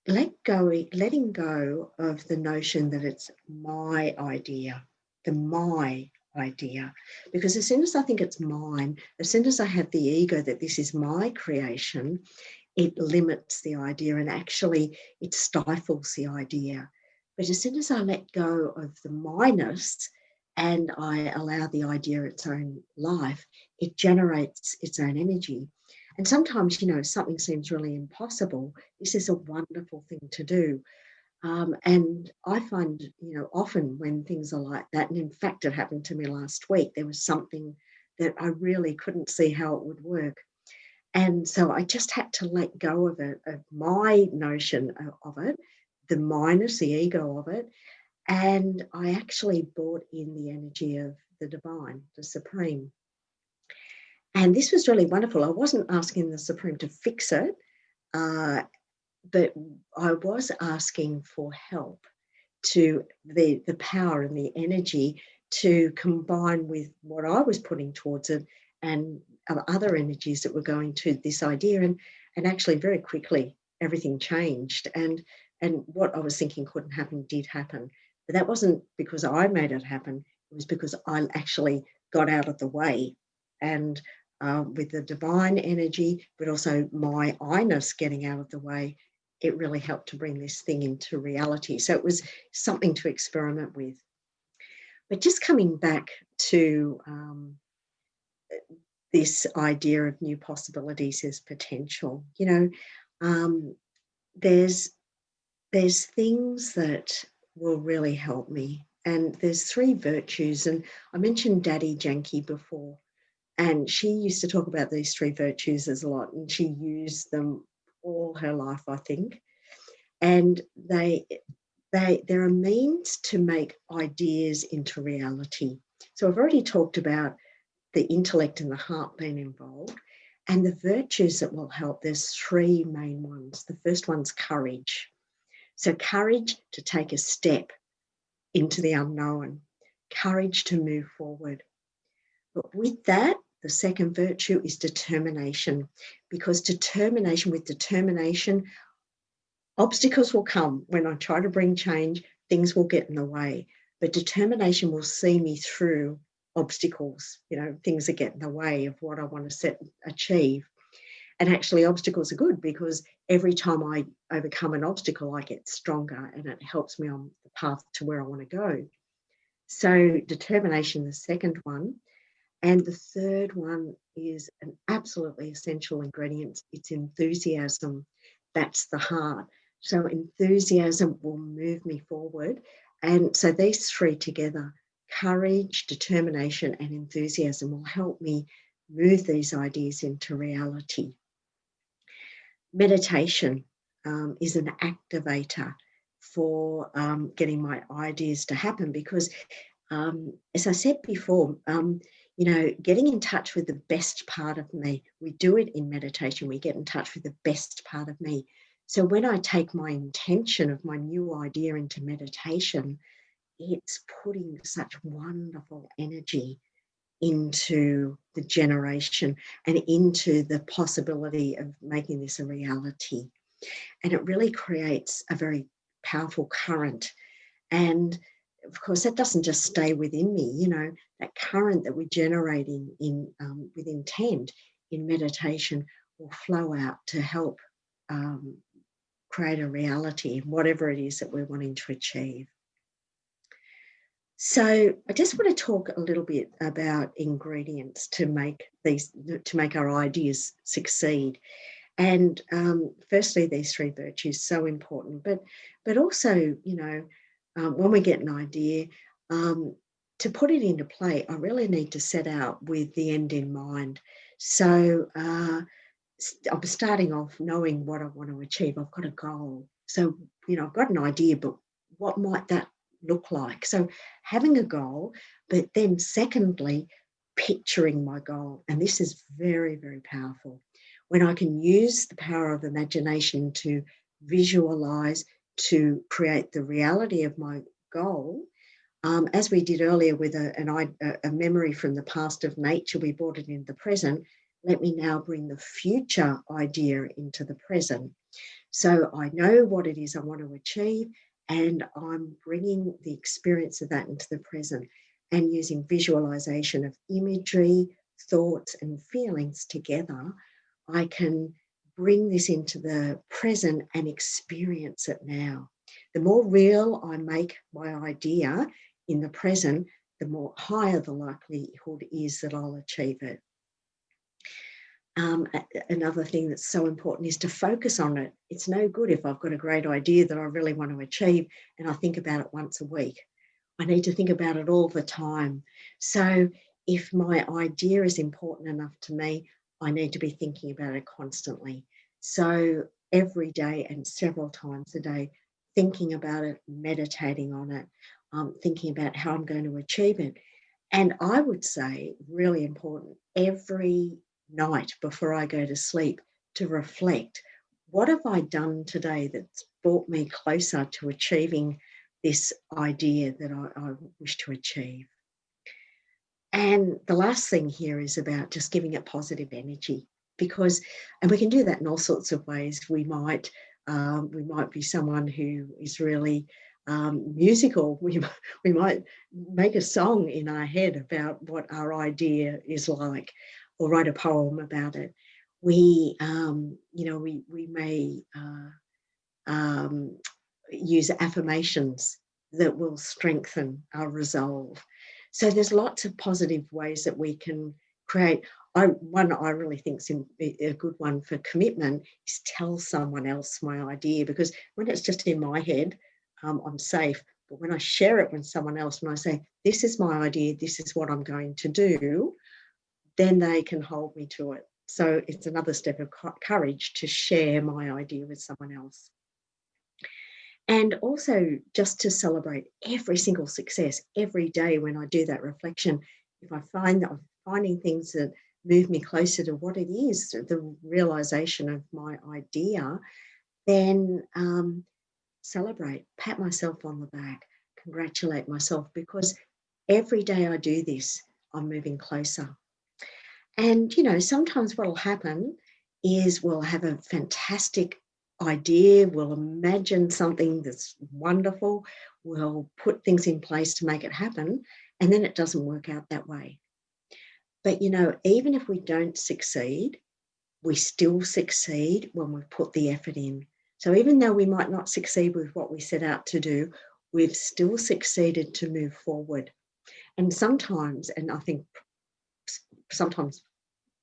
letting go of the notion that it's my idea, my idea. Because as soon as I think it's mine, as soon as I have the ego that this is my creation, it limits the idea, and actually it stifles the idea. But as soon as I let go of the minus and I allow the idea its own life, it generates its own energy. And sometimes, something seems really impossible. This is a wonderful thing to do. And I find, often when things are like that, and in fact, it happened to me last week, there was something that I really couldn't see how it would work. And so I just had to let go of it, of my notion of it, the minus, the ego of it. And I actually brought in the energy of the divine, the supreme. And this was really wonderful. I wasn't asking the Supreme to fix it, but I was asking for help, to the power and the energy to combine with what I was putting towards it and other energies that were going to this idea. And actually very quickly everything changed, and what I was thinking couldn't happen did happen. But that wasn't because I made it happen. It was because I actually got out of the way, and with the divine energy, but also my I-ness getting out of the way, it really helped to bring this thing into reality. So it was something to experiment with. But just coming back to this idea of new possibilities as potential, um, there's things that will really help me. And there's three virtues. And I mentioned Daddy Janki before, and she used to talk about these three virtues as a lot, and she used them all her life, I think. And they're a means to make ideas into reality. So I've already talked about the intellect and the heart being involved, and the virtues that will help. There's three main ones. The first one's courage. So courage to take a step into the unknown, courage to move forward. But with that, the second virtue is determination, because with determination, obstacles will come. When I try to bring change, things will get in the way. But determination will see me through obstacles, things that get in the way of what I want to achieve. And actually, obstacles are good, because every time I overcome an obstacle, I get stronger, and it helps me on the path to where I want to go. So determination, the second one. And the third one is an absolutely essential ingredient. It's enthusiasm. That's the heart. So enthusiasm will move me forward. And so these three together, courage, determination, and enthusiasm, will help me move these ideas into reality. Meditation is an activator for getting my ideas to happen, because as I said before, getting in touch with the best part of me. We do it in meditation. We get in touch with the best part of me. So when I take my intention of my new idea into meditation, it's putting such wonderful energy into the generation and into the possibility of making this a reality. And it really creates a very powerful current. And of course, that doesn't just stay within me. That current that we're generating with intent in meditation will flow out to help create a reality, whatever it is that we're wanting to achieve. So I just want to talk a little bit about ingredients to make our ideas succeed. And firstly, these three virtues, so important, but also, when we get an idea, to put it into play, I really need to set out with the end in mind. So I'm starting off knowing what I want to achieve. I've got a goal. So, I've got an idea, but what might that look like? So having a goal, but then secondly, picturing my goal. And this is very, very powerful. When I can use the power of imagination to visualize, to create the reality of my goal, as we did earlier with a memory from the past of nature, we brought it into the present. Let me now bring the future idea into the present. So I know what it is I want to achieve, and I'm bringing the experience of that into the present, and using visualization of imagery, thoughts, and feelings together, I can bring this into the present and experience it now. The more real I make my idea in the present, the more higher the likelihood is that I'll achieve it. Another thing that's so important is to focus on it. It's no good if I've got a great idea that I really want to achieve and I think about it once a week. I need to think about it all the time. So if my idea is important enough to me, I need to be thinking about it constantly. So every day and several times a day, thinking about it, meditating on it, thinking about how I'm going to achieve it. And I would say, really important, every night before I go to sleep, to reflect, what have I done today that's brought me closer to achieving this idea that I wish to achieve? And the last thing here is about just giving it positive energy, because, and we can do that in all sorts of ways. We might be someone who is really musical. We might make a song in our head about what our idea is like, or write a poem about it. We may use affirmations that will strengthen our resolve. So there's lots of positive ways that we can create. One I really think is a good one for commitment is tell someone else my idea, because when it's just in my head, I'm safe. But when I share it with someone else, when I say, this is my idea, this is what I'm going to do, then they can hold me to it. So it's another step of courage to share my idea with someone else. And also just to celebrate every single success every day. When I do that reflection, if I find that I'm finding things that move me closer to what it is, the realization of my idea, then celebrate, pat myself on the back, congratulate myself, because every day I do this, I'm moving closer. And, sometimes what will happen is we'll have a fantastic idea, we'll imagine something that's wonderful, we'll put things in place to make it happen, and then it doesn't work out that way. But, even if we don't succeed, we still succeed when we've put the effort in. So even though we might not succeed with what we set out to do, we've still succeeded to move forward. And sometimes, and I think sometimes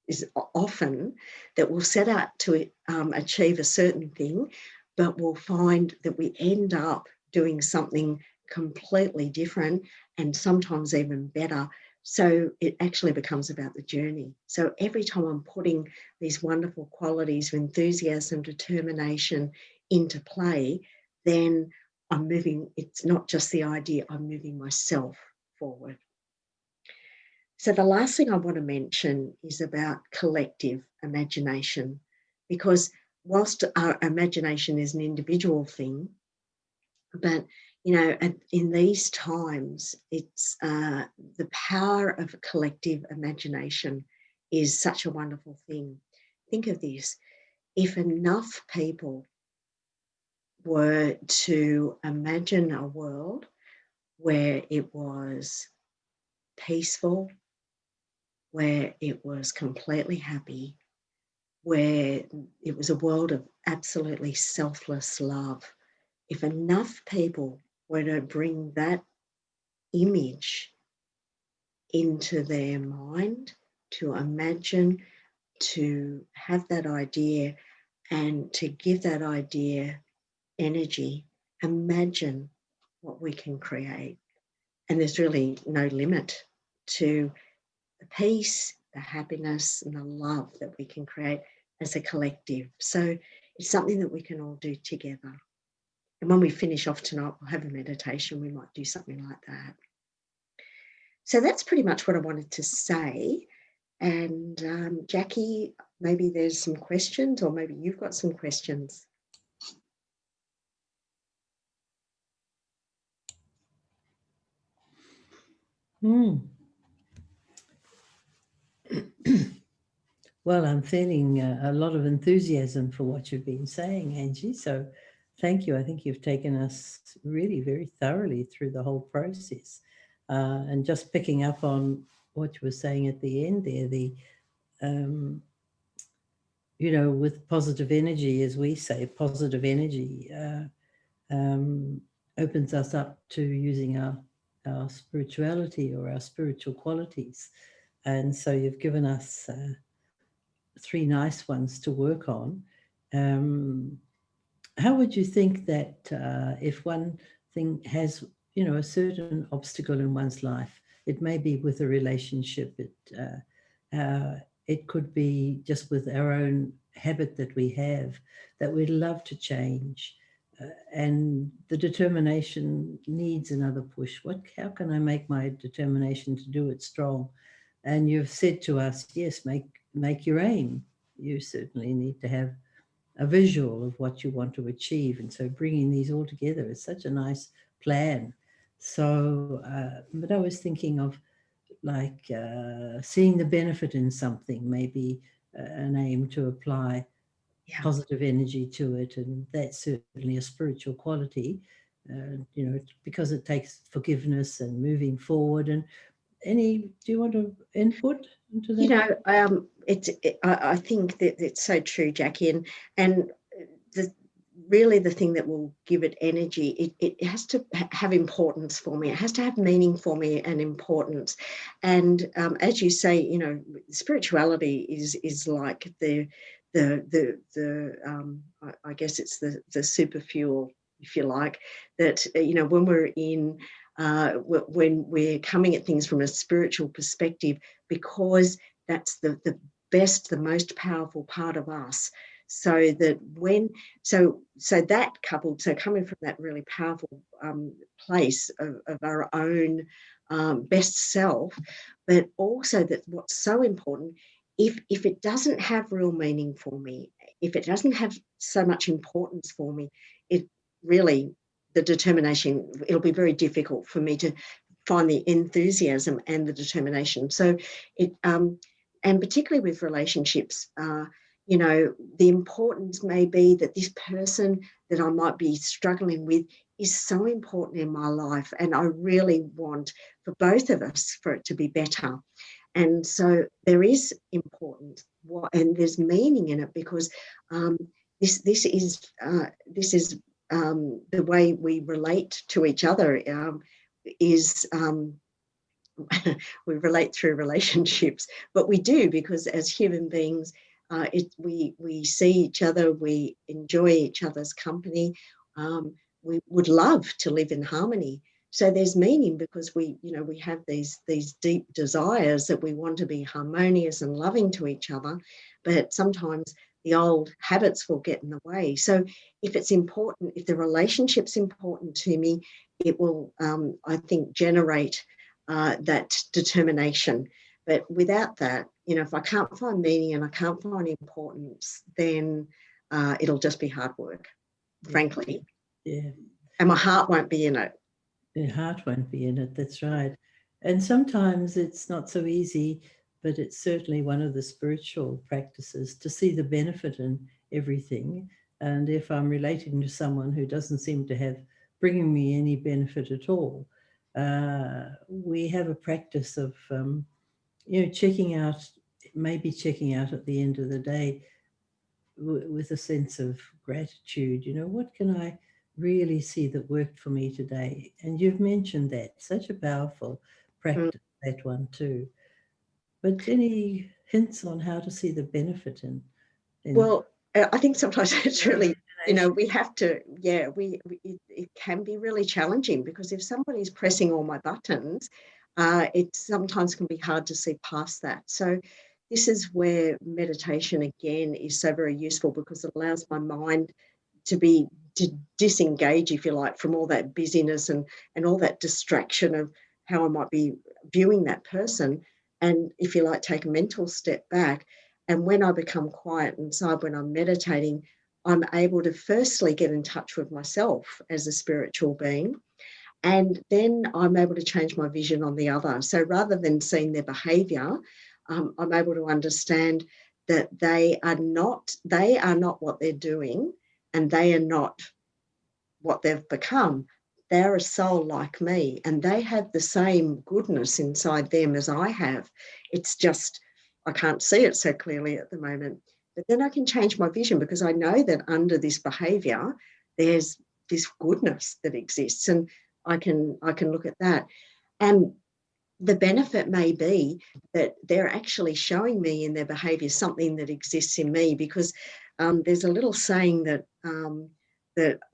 is often, that we'll set out to achieve a certain thing, but we'll find that we end up doing something completely different, and sometimes even better. So it actually becomes about the journey. So every time I'm putting these wonderful qualities of enthusiasm, determination into play, then I'm moving, it's not just the idea, I'm moving myself forward. So the last thing I want to mention is about collective imagination, because whilst our imagination is an individual thing, but in these times, it's the power of collective imagination is such a wonderful thing. Think of this: if enough people were to imagine a world where it was peaceful, where it was completely happy, where it was a world of absolutely selfless love. If enough people were to bring that image into their mind, to imagine, to have that idea, and to give that idea energy, imagine what we can create. And there's really no limit to the peace, the happiness, and the love that we can create as a collective. So it's something that we can all do together. And when we finish off tonight, we'll have a meditation. We might do something like that. So that's pretty much what I wanted to say. And Jackie, maybe there's some questions, or maybe you've got some questions. Well, I'm feeling a lot of enthusiasm for what you've been saying, Angie. So thank you. I think you've taken us really very thoroughly through the whole process. And just picking up on what you were saying at the end there, with positive energy, as we say, positive energy opens us up to using our spirituality or our spiritual qualities. And so you've given us 3 nice ones to work on. How would you think that if one thing has, a certain obstacle in one's life, it may be with a relationship, it could be just with our own habit that we have that we'd love to change. and the determination needs another push. How can I make my determination to do it strong? And you've said to us, yes, make your aim. You certainly need to have a visual of what you want to achieve. And so bringing these all together is such a nice plan. So, but I was thinking of like seeing the benefit in something, maybe an aim to apply positive energy to it. And that's certainly a spiritual quality, because it takes forgiveness and moving forward. And do you want to input into that? I think that it's so true, Jackie, and really the thing that will give it energy, it has to have importance for me. It has to have meaning for me and importance. And as you say, spirituality is like I guess it's the super fuel, if you like, that when we're in when we're coming at things from a spiritual perspective, because that's the best, the most powerful part of us. So that that coupled, so coming from that really powerful place of our own best self, but also that what's so important, if it doesn't have real meaning for me, if it doesn't have so much importance for me, it really, the determination, it'll be very difficult for me to find the enthusiasm and the determination. So and particularly with relationships, the importance may be that this person that I might be struggling with is so important in my life, and I really want for both of us for it to be better. And so there is importance, and there's meaning in it, because this is the way we relate to each other. We relate through relationships, but we do, because as human beings, we see each other, we enjoy each other's company, we would love to live in harmony. So there's meaning, because we have these deep desires that we want to be harmonious and loving to each other, but sometimes the old habits will get in the way. So if it's important, if the relationship's important to me, it will, I think, generate that determination. But without that, if I can't find meaning and I can't find importance, then it'll just be hard work, frankly. Yeah. And my heart won't be in it. Your heart won't be in it, that's right. And sometimes it's not so easy, but it's certainly one of the spiritual practices to see the benefit in everything. And if I'm relating to someone who doesn't seem to have bringing me any benefit at all, we have a practice of, checking out at the end of the day with a sense of gratitude. What can I really see that worked for me today? And you've mentioned that, such a powerful practice, that one too. But any hints on how to see the benefit in Well, I think sometimes it's really, we have to, it can be really challenging, because if somebody's pressing all my buttons, it sometimes can be hard to see past that. So this is where meditation, again, is so very useful, because it allows my mind to disengage, if you like, from all that busyness and all that distraction of how I might be viewing that person. And if you like, take a mental step back. And when I become quiet inside, when I'm meditating, I'm able to firstly get in touch with myself as a spiritual being. And then I'm able to change my vision on the other. So rather than seeing their behavior, I'm able to understand that they are not what they're doing, and they are not what they've become. They're a soul like me, and they have the same goodness inside them as I have. It's just, I can't see it so clearly at the moment. But then I can change my vision, because I know that under this behavior, there's this goodness that exists, and I can look at that. And the benefit may be that they're actually showing me in their behavior something that exists in me, because there's a little saying that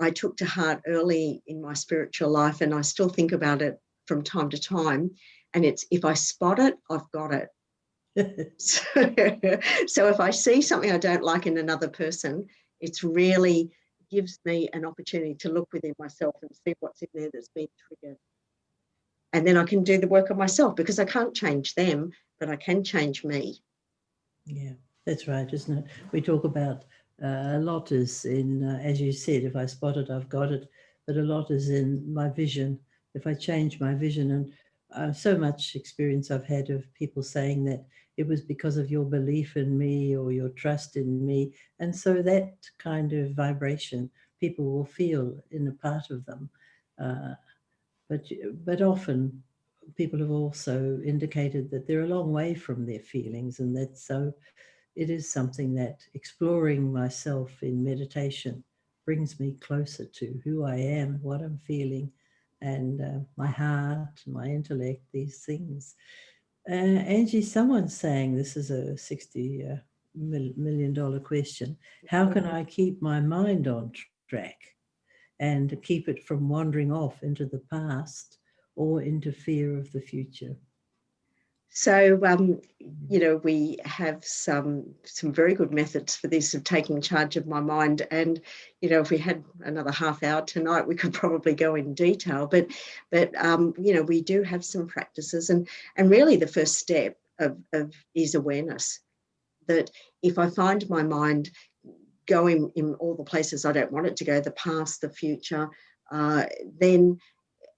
I took to heart early in my spiritual life, and I still think about it from time to time. And it's, if I spot it, I've got it. So if I see something I don't like in another person, it's really gives me an opportunity to look within myself and see what's in there that's been triggered. And then I can do the work on myself, because I can't change them, but I can change me. Yeah, that's right, isn't it? We talk about a lot is in, as you said, if I spot it, I've got it. But a lot is in my vision. If I change my vision, and so much experience I've had of people saying that it was because of your belief in me or your trust in me. And so that kind of vibration people will feel in a part of them. Uh, but often people have also indicated that they're a long way from their feelings, and that's so it is something that exploring myself in meditation brings me closer to who I am, what I'm feeling, and my heart, my intellect, these things. Angie, someone's saying, this is a $60 million question, how can I keep my mind on track and keep it from wandering off into the past or into fear of the future? So, we have some very good methods for this, of taking charge of my mind. And, if we had another half hour tonight, we could probably go in detail. But we do have some practices. And really the first step is awareness. That if I find my mind going in all the places I don't want it to go, the past, the future, then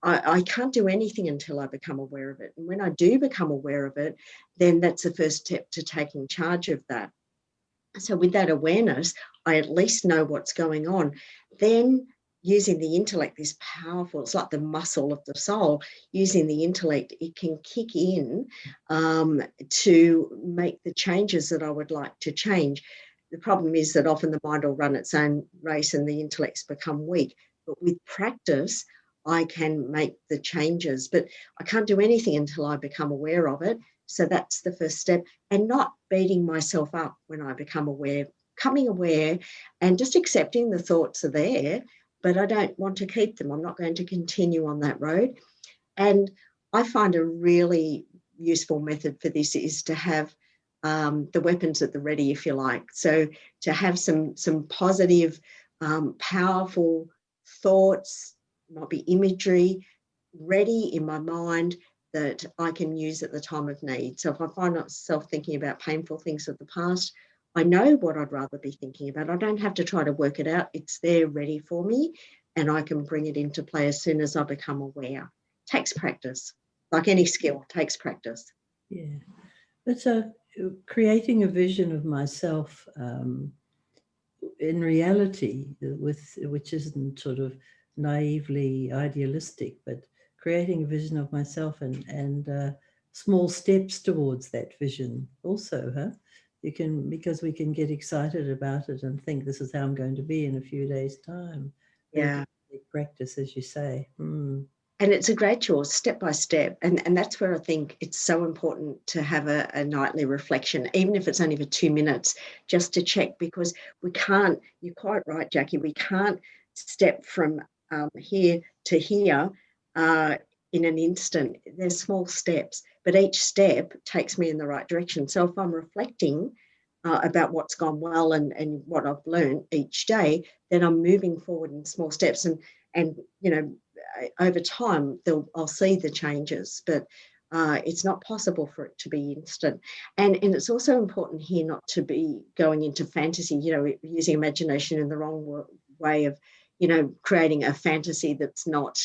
I can't do anything until I become aware of it. And when I do become aware of it, then that's the first step to taking charge of that. So with that awareness, I at least know what's going on. Then using the intellect is powerful. It's like the muscle of the soul. Using the intellect, it can kick in to make the changes that I would like to change. The problem is that often the mind will run its own race and the intellects become weak. But with practice, I can make the changes. But I can't do anything until I become aware of it. So that's the first step. And not beating myself up when I become aware, becoming aware and just accepting the thoughts are there, but I don't want to keep them. I'm not going to continue on that road. And I find a really useful method for this is to have the weapons at the ready, if you like. So to have some positive, powerful thoughts, might be imagery, ready in my mind that I can use at the time of need. So if I find myself thinking about painful things of the past, I know what I'd rather be thinking about. I don't have to try to work it out. It's there ready for me, and I can bring it into play as soon as I become aware. Takes practice. Like any skill, takes practice. Yeah. But so creating a vision of myself in reality, which isn't sort of naively idealistic, but creating a vision of myself and small steps towards that vision also, huh? You can, because we can get excited about it and think this is how I'm going to be in a few days' time. But Yeah. it's practice, as you say. And it's a gradual, step by step. And that's where I think it's so important to have a nightly reflection, even if it's only for 2 minutes, just to check, because we can't, you're quite right, Jackie, we can't step from here to here in an instant. There's small steps, but each step takes me in the right direction. So if I'm reflecting about what's gone well and what I've learned each day, then I'm moving forward in small steps. And over time, I'll see the changes, but it's not possible for it to be instant. And it's also important here not to be going into fantasy, using imagination in the wrong way of, creating a fantasy that's not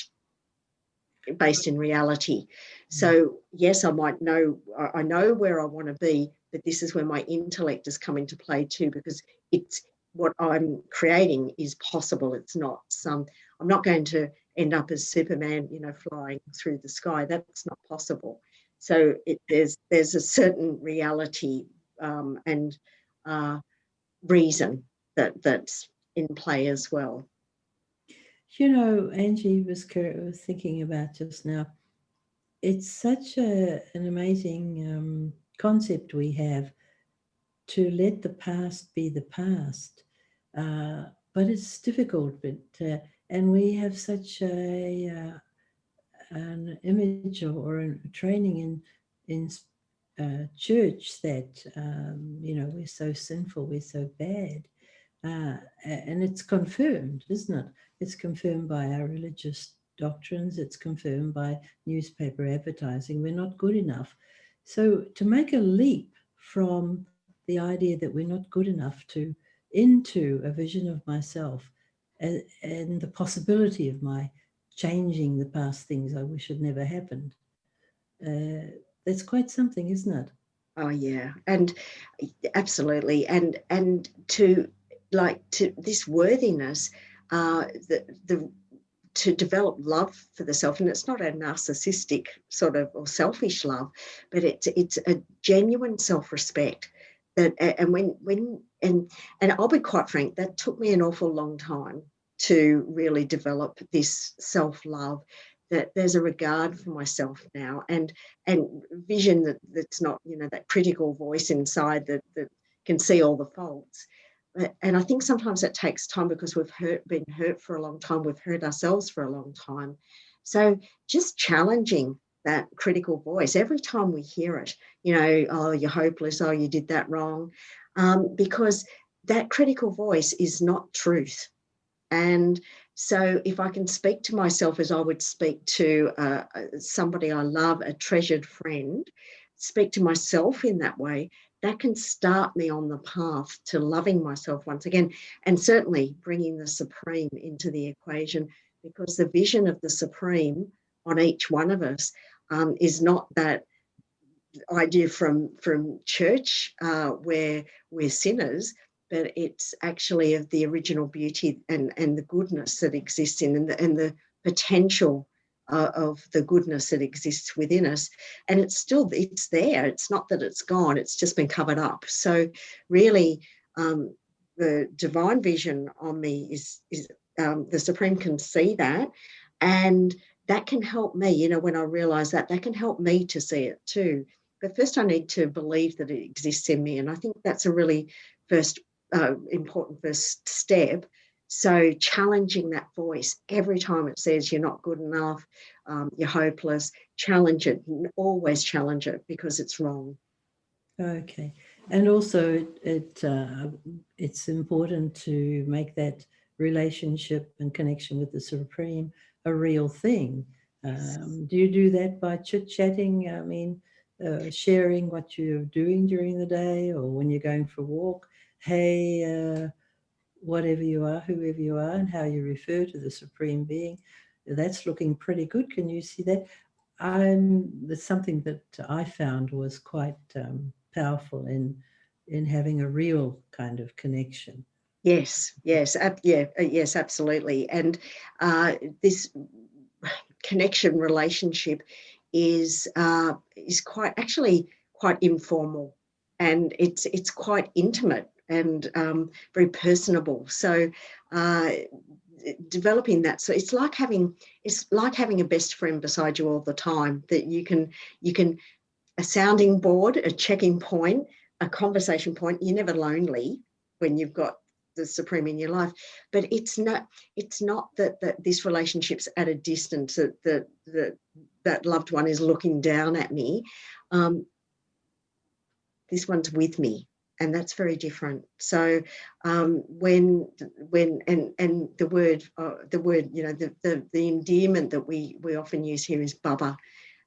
based in reality. So yes, I know where I want to be, but this is where my intellect has come into play too, because it's what I'm creating is possible. It's not I'm not going to end up as Superman, flying through the sky. That's not possible. So there's a certain reality and reason that's in play as well. Angie was thinking about just now, it's such an amazing concept we have to let the past be the past. But it's difficult, and we have such an image or a training in church that, we're so sinful, we're so bad. And it's confirmed, isn't it? It's confirmed by our religious doctrines. It's confirmed by newspaper advertising. We're not good enough. So to make a leap from the idea that we're not good enough to into a vision of myself and the possibility of my changing the past things I wish had never happened, that's quite something, isn't it? Oh yeah, and absolutely, and to this worthiness, the to develop love for the self, and it's not a narcissistic sort of or selfish love, but it's a genuine self-respect. That and when and I'll be quite frank, that took me an awful long time to really develop this self-love. That there's a regard for myself now, and vision that's not, that critical voice inside that can see all the faults. And I think sometimes that takes time because we've been hurt for a long time. We've hurt ourselves for a long time. So just challenging that critical voice every time we hear it, oh, you're hopeless. Oh, you did that wrong. Because that critical voice is not truth. And so if I can speak to myself as I would speak to somebody I love, a treasured friend, speak to myself in that way, that can start me on the path to loving myself once again, and certainly bringing the Supreme into the equation, because the vision of the Supreme on each one of us is not that idea from church where we're sinners, but it's actually of the original beauty and the goodness that exists in, and the potential of the goodness that exists within us. And it's there. It's not that it's gone. It's just been covered up. So really, the divine vision on me is the Supreme can see that, and that can help me. When I realize that can help me to see it too. But first, I need to believe that it exists in me. And I think that's a really important first step. So challenging that voice every time it says you're not good enough, you're hopeless, challenge it. Always challenge it because it's wrong. Okay. And also it's important to make that relationship and connection with the Supreme a real thing. Do you do that by chit-chatting? I mean, sharing what you're doing during the day, or when you're going for a walk? Hey, whatever you are, whoever you are, and how you refer to the Supreme Being, that's looking pretty good. Can you see that? That's something that I found was quite powerful in having a real kind of connection. Yes, yes, yes, absolutely. And this connection relationship is quite informal, and it's quite intimate and very personable. So developing that, so it's like having a best friend beside you all the time, that you can a sounding board, a checking point, a conversation point. You're never lonely when you've got the Supreme in your life. But it's not that this relationship's at a distance, that loved one is looking down at me. This one's with me, and that's very different. So when and the word the endearment that we often use here is Baba,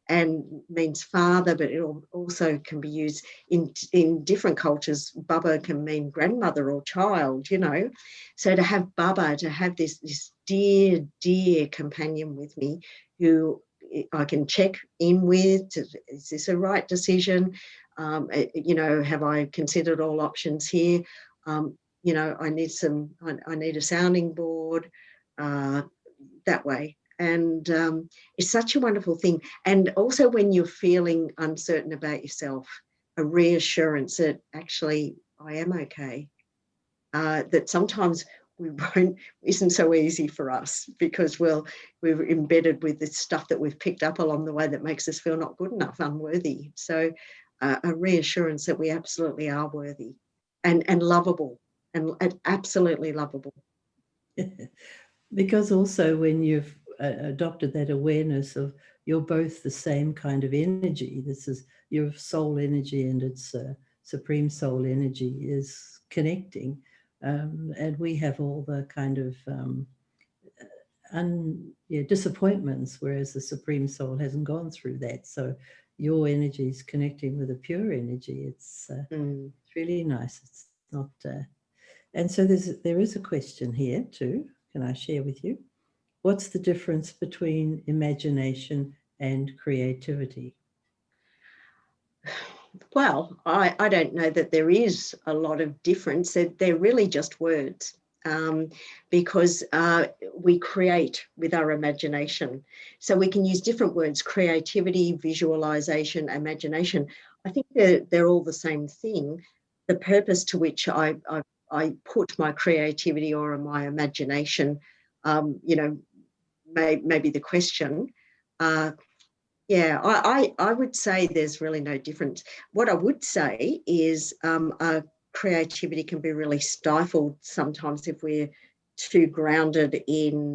and means father, but it also can be used in different cultures. Baba can mean grandmother or child, So to have Baba, to have this dear, dear companion with me, who I can check in with, is this a right decision? Have I considered all options here? I need a sounding board, that way. And it's such a wonderful thing. And also when you're feeling uncertain about yourself, a reassurance that actually I am okay. That sometimes isn't so easy for us, because we're embedded with the stuff that we've picked up along the way that makes us feel not good enough, unworthy. So a reassurance that we absolutely are worthy and lovable, and absolutely lovable. Because also when you've adopted that awareness of you're both the same kind of energy, this is your soul energy and its supreme soul energy is connecting, And we have all the kind of disappointments, whereas the Supreme Soul hasn't gone through that. So your energy is connecting with a pure energy. It's really nice. It's not. And so there is a question here too. Can I share with you? What's the difference between imagination and creativity? Well, I don't know that there is a lot of difference. They're really just words, because we create with our imagination. So we can use different words: creativity, visualization, imagination. I think they're all the same thing. The purpose to which I put my creativity or my imagination, maybe the question. Yeah, I would say there's really no difference. What I would say is creativity can be really stifled sometimes if we're too grounded in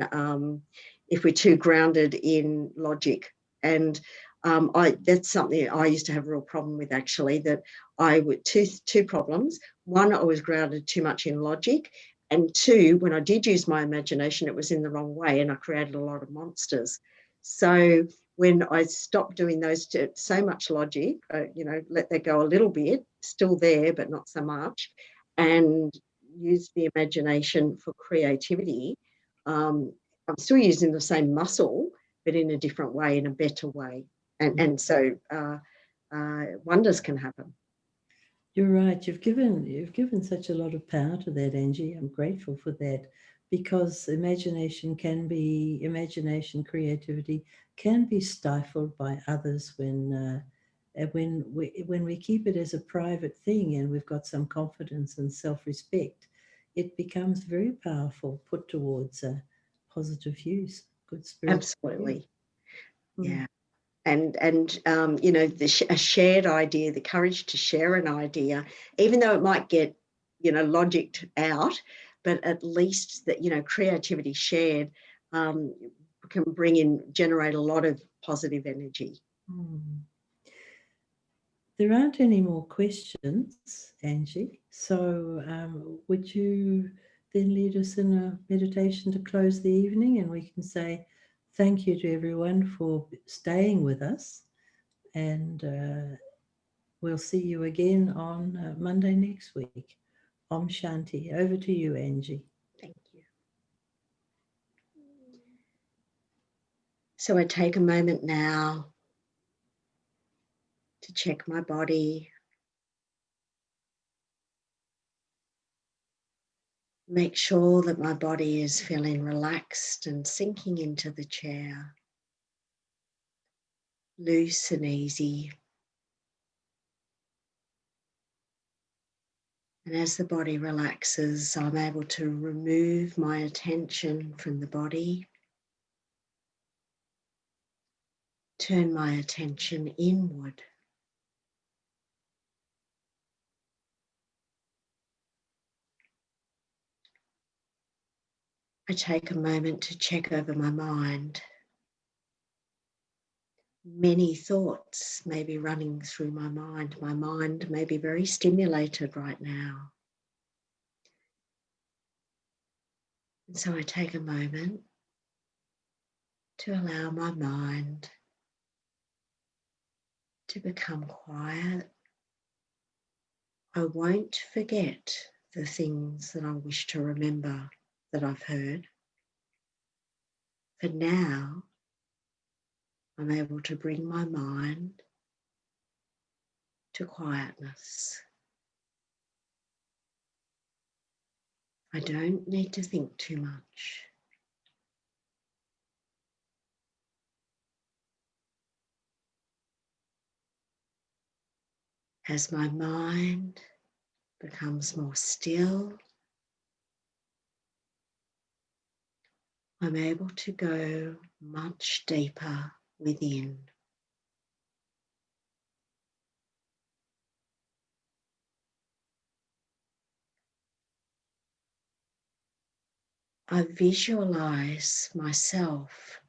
logic. And that's something I used to have a real problem with, actually, that I would two problems. One, I was grounded too much in logic. And two, when I did use my imagination, it was in the wrong way and I created a lot of monsters. So when I stopped doing those so much logic, let that go a little bit, still there, but not so much, and use the imagination for creativity, I'm still using the same muscle, but in a different way, in a better way. And so wonders can happen. You're right. You've given such a lot of power to that, Angie. I'm grateful for that, because imagination, creativity can be stifled by others when we keep it as a private thing and we've got some confidence and self-respect. It becomes very powerful, put towards positive use, good spiritual use. Absolutely, Mm. yeah. And a shared idea, the courage to share an idea, even though it might get logicked out, but at least that creativity shared can generate a lot of positive energy. Mm. There aren't any more questions, Angie. So would you then lead us in a meditation to close the evening, and we can say thank you to everyone for staying with us, and we'll see you again on Monday next week. Om Shanti. Over to you, Angie. Thank you. So I take a moment now to check my body. Make sure that my body is feeling relaxed and sinking into the chair, loose and easy. And as the body relaxes, I'm able to remove my attention from the body, turn my attention inward. I take a moment to check over my mind. Many thoughts may be running through my mind. My mind may be very stimulated right now. And so I take a moment to allow my mind to become quiet. I won't forget the things that I wish to remember that I've heard. For now, I'm able to bring my mind to quietness. I don't need to think too much. As my mind becomes more still, I'm able to go much deeper within. I visualize myself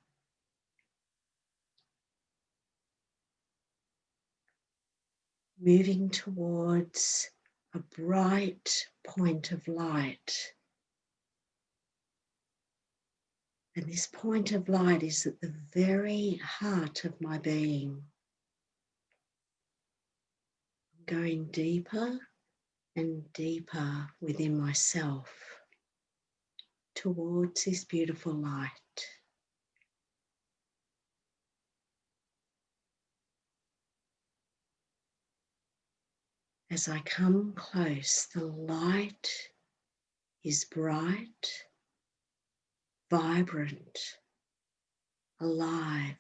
moving towards a bright point of light. And this point of light is at the very heart of my being. I'm going deeper and deeper within myself towards this beautiful light. As I come close, the light is bright, vibrant, alive.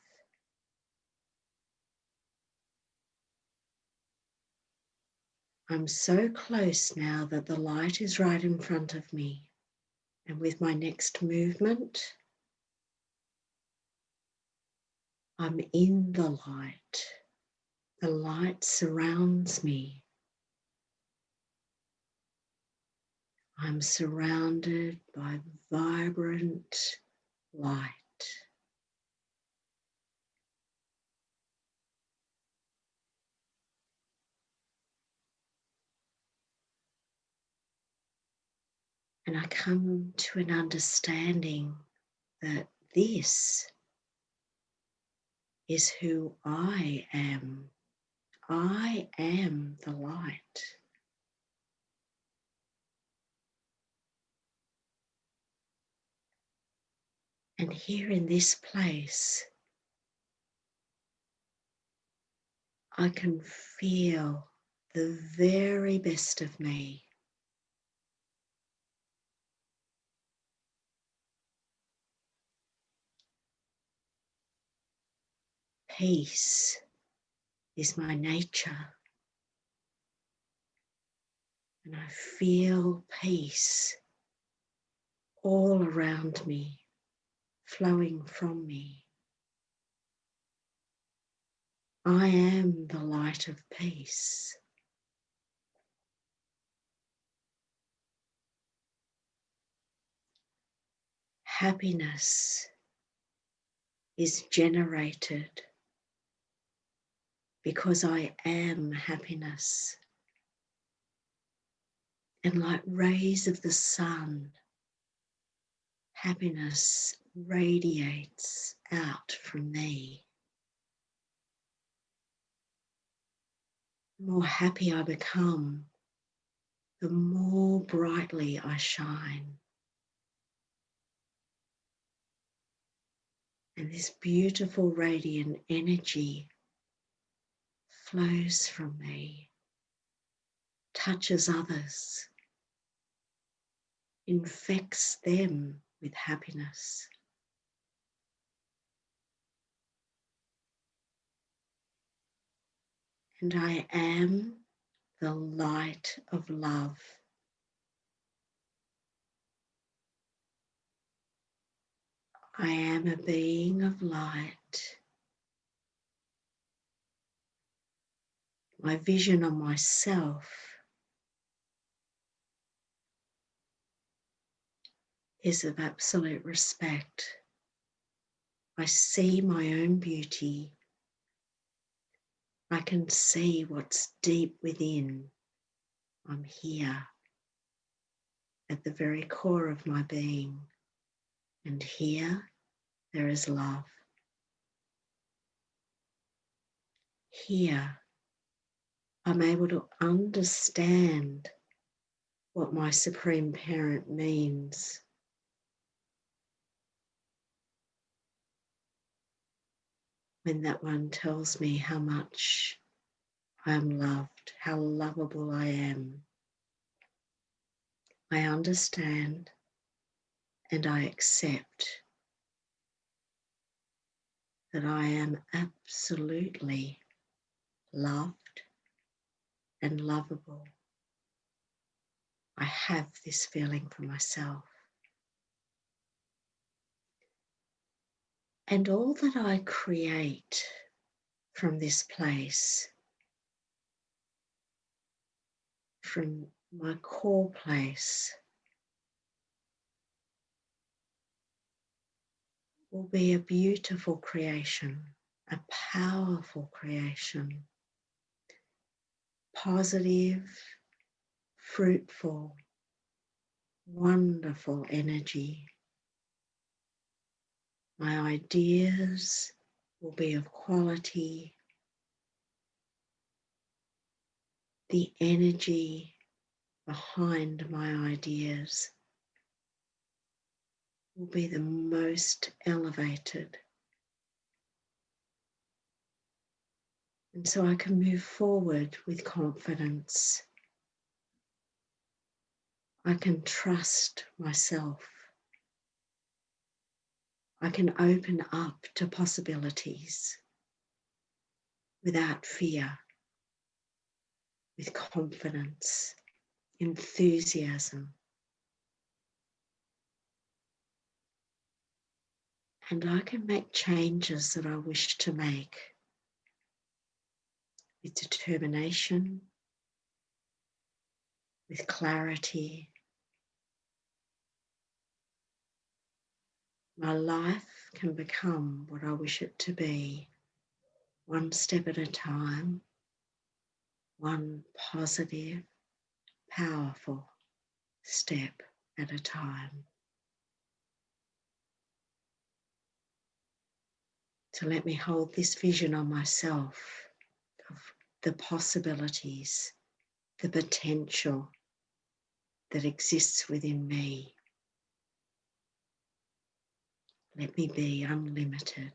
I'm so close now that the light is right in front of me. And with my next movement, I'm in the light. The light surrounds me. I'm surrounded by vibrant light. And I come to an understanding that this is who I am. I am the light. And here in this place, I can feel the very best of me. Peace is my nature, and I feel peace all around me, flowing from me. I am the light of peace. Happiness is generated because I am happiness. And like rays of the sun, happiness radiates out from me. The more happy I become, the more brightly I shine. And this beautiful radiant energy flows from me, touches others, infects them with happiness. And I am the light of love. I am a being of light. My vision of myself is of absolute respect. I see my own beauty. I can see what's deep within. I'm here at the very core of my being. And here there is love. Here I'm able to understand what my Supreme Parent means. When that one tells me how much I am loved, how lovable I am, I understand and I accept that I am absolutely loved and lovable. I have this feeling for myself. And all that I create from this place, from my core place, will be a beautiful creation, a powerful creation, positive, fruitful, wonderful energy. My ideas will be of quality. The energy behind my ideas will be the most elevated. And so I can move forward with confidence. I can trust myself. I can open up to possibilities without fear, with confidence, enthusiasm. And I can make changes that I wish to make with determination, with clarity. My life can become what I wish it to be, one step at a time, one positive, powerful step at a time. So let me hold this vision on myself of the possibilities, the potential that exists within me. Let me be unlimited.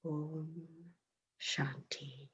Om Shanti.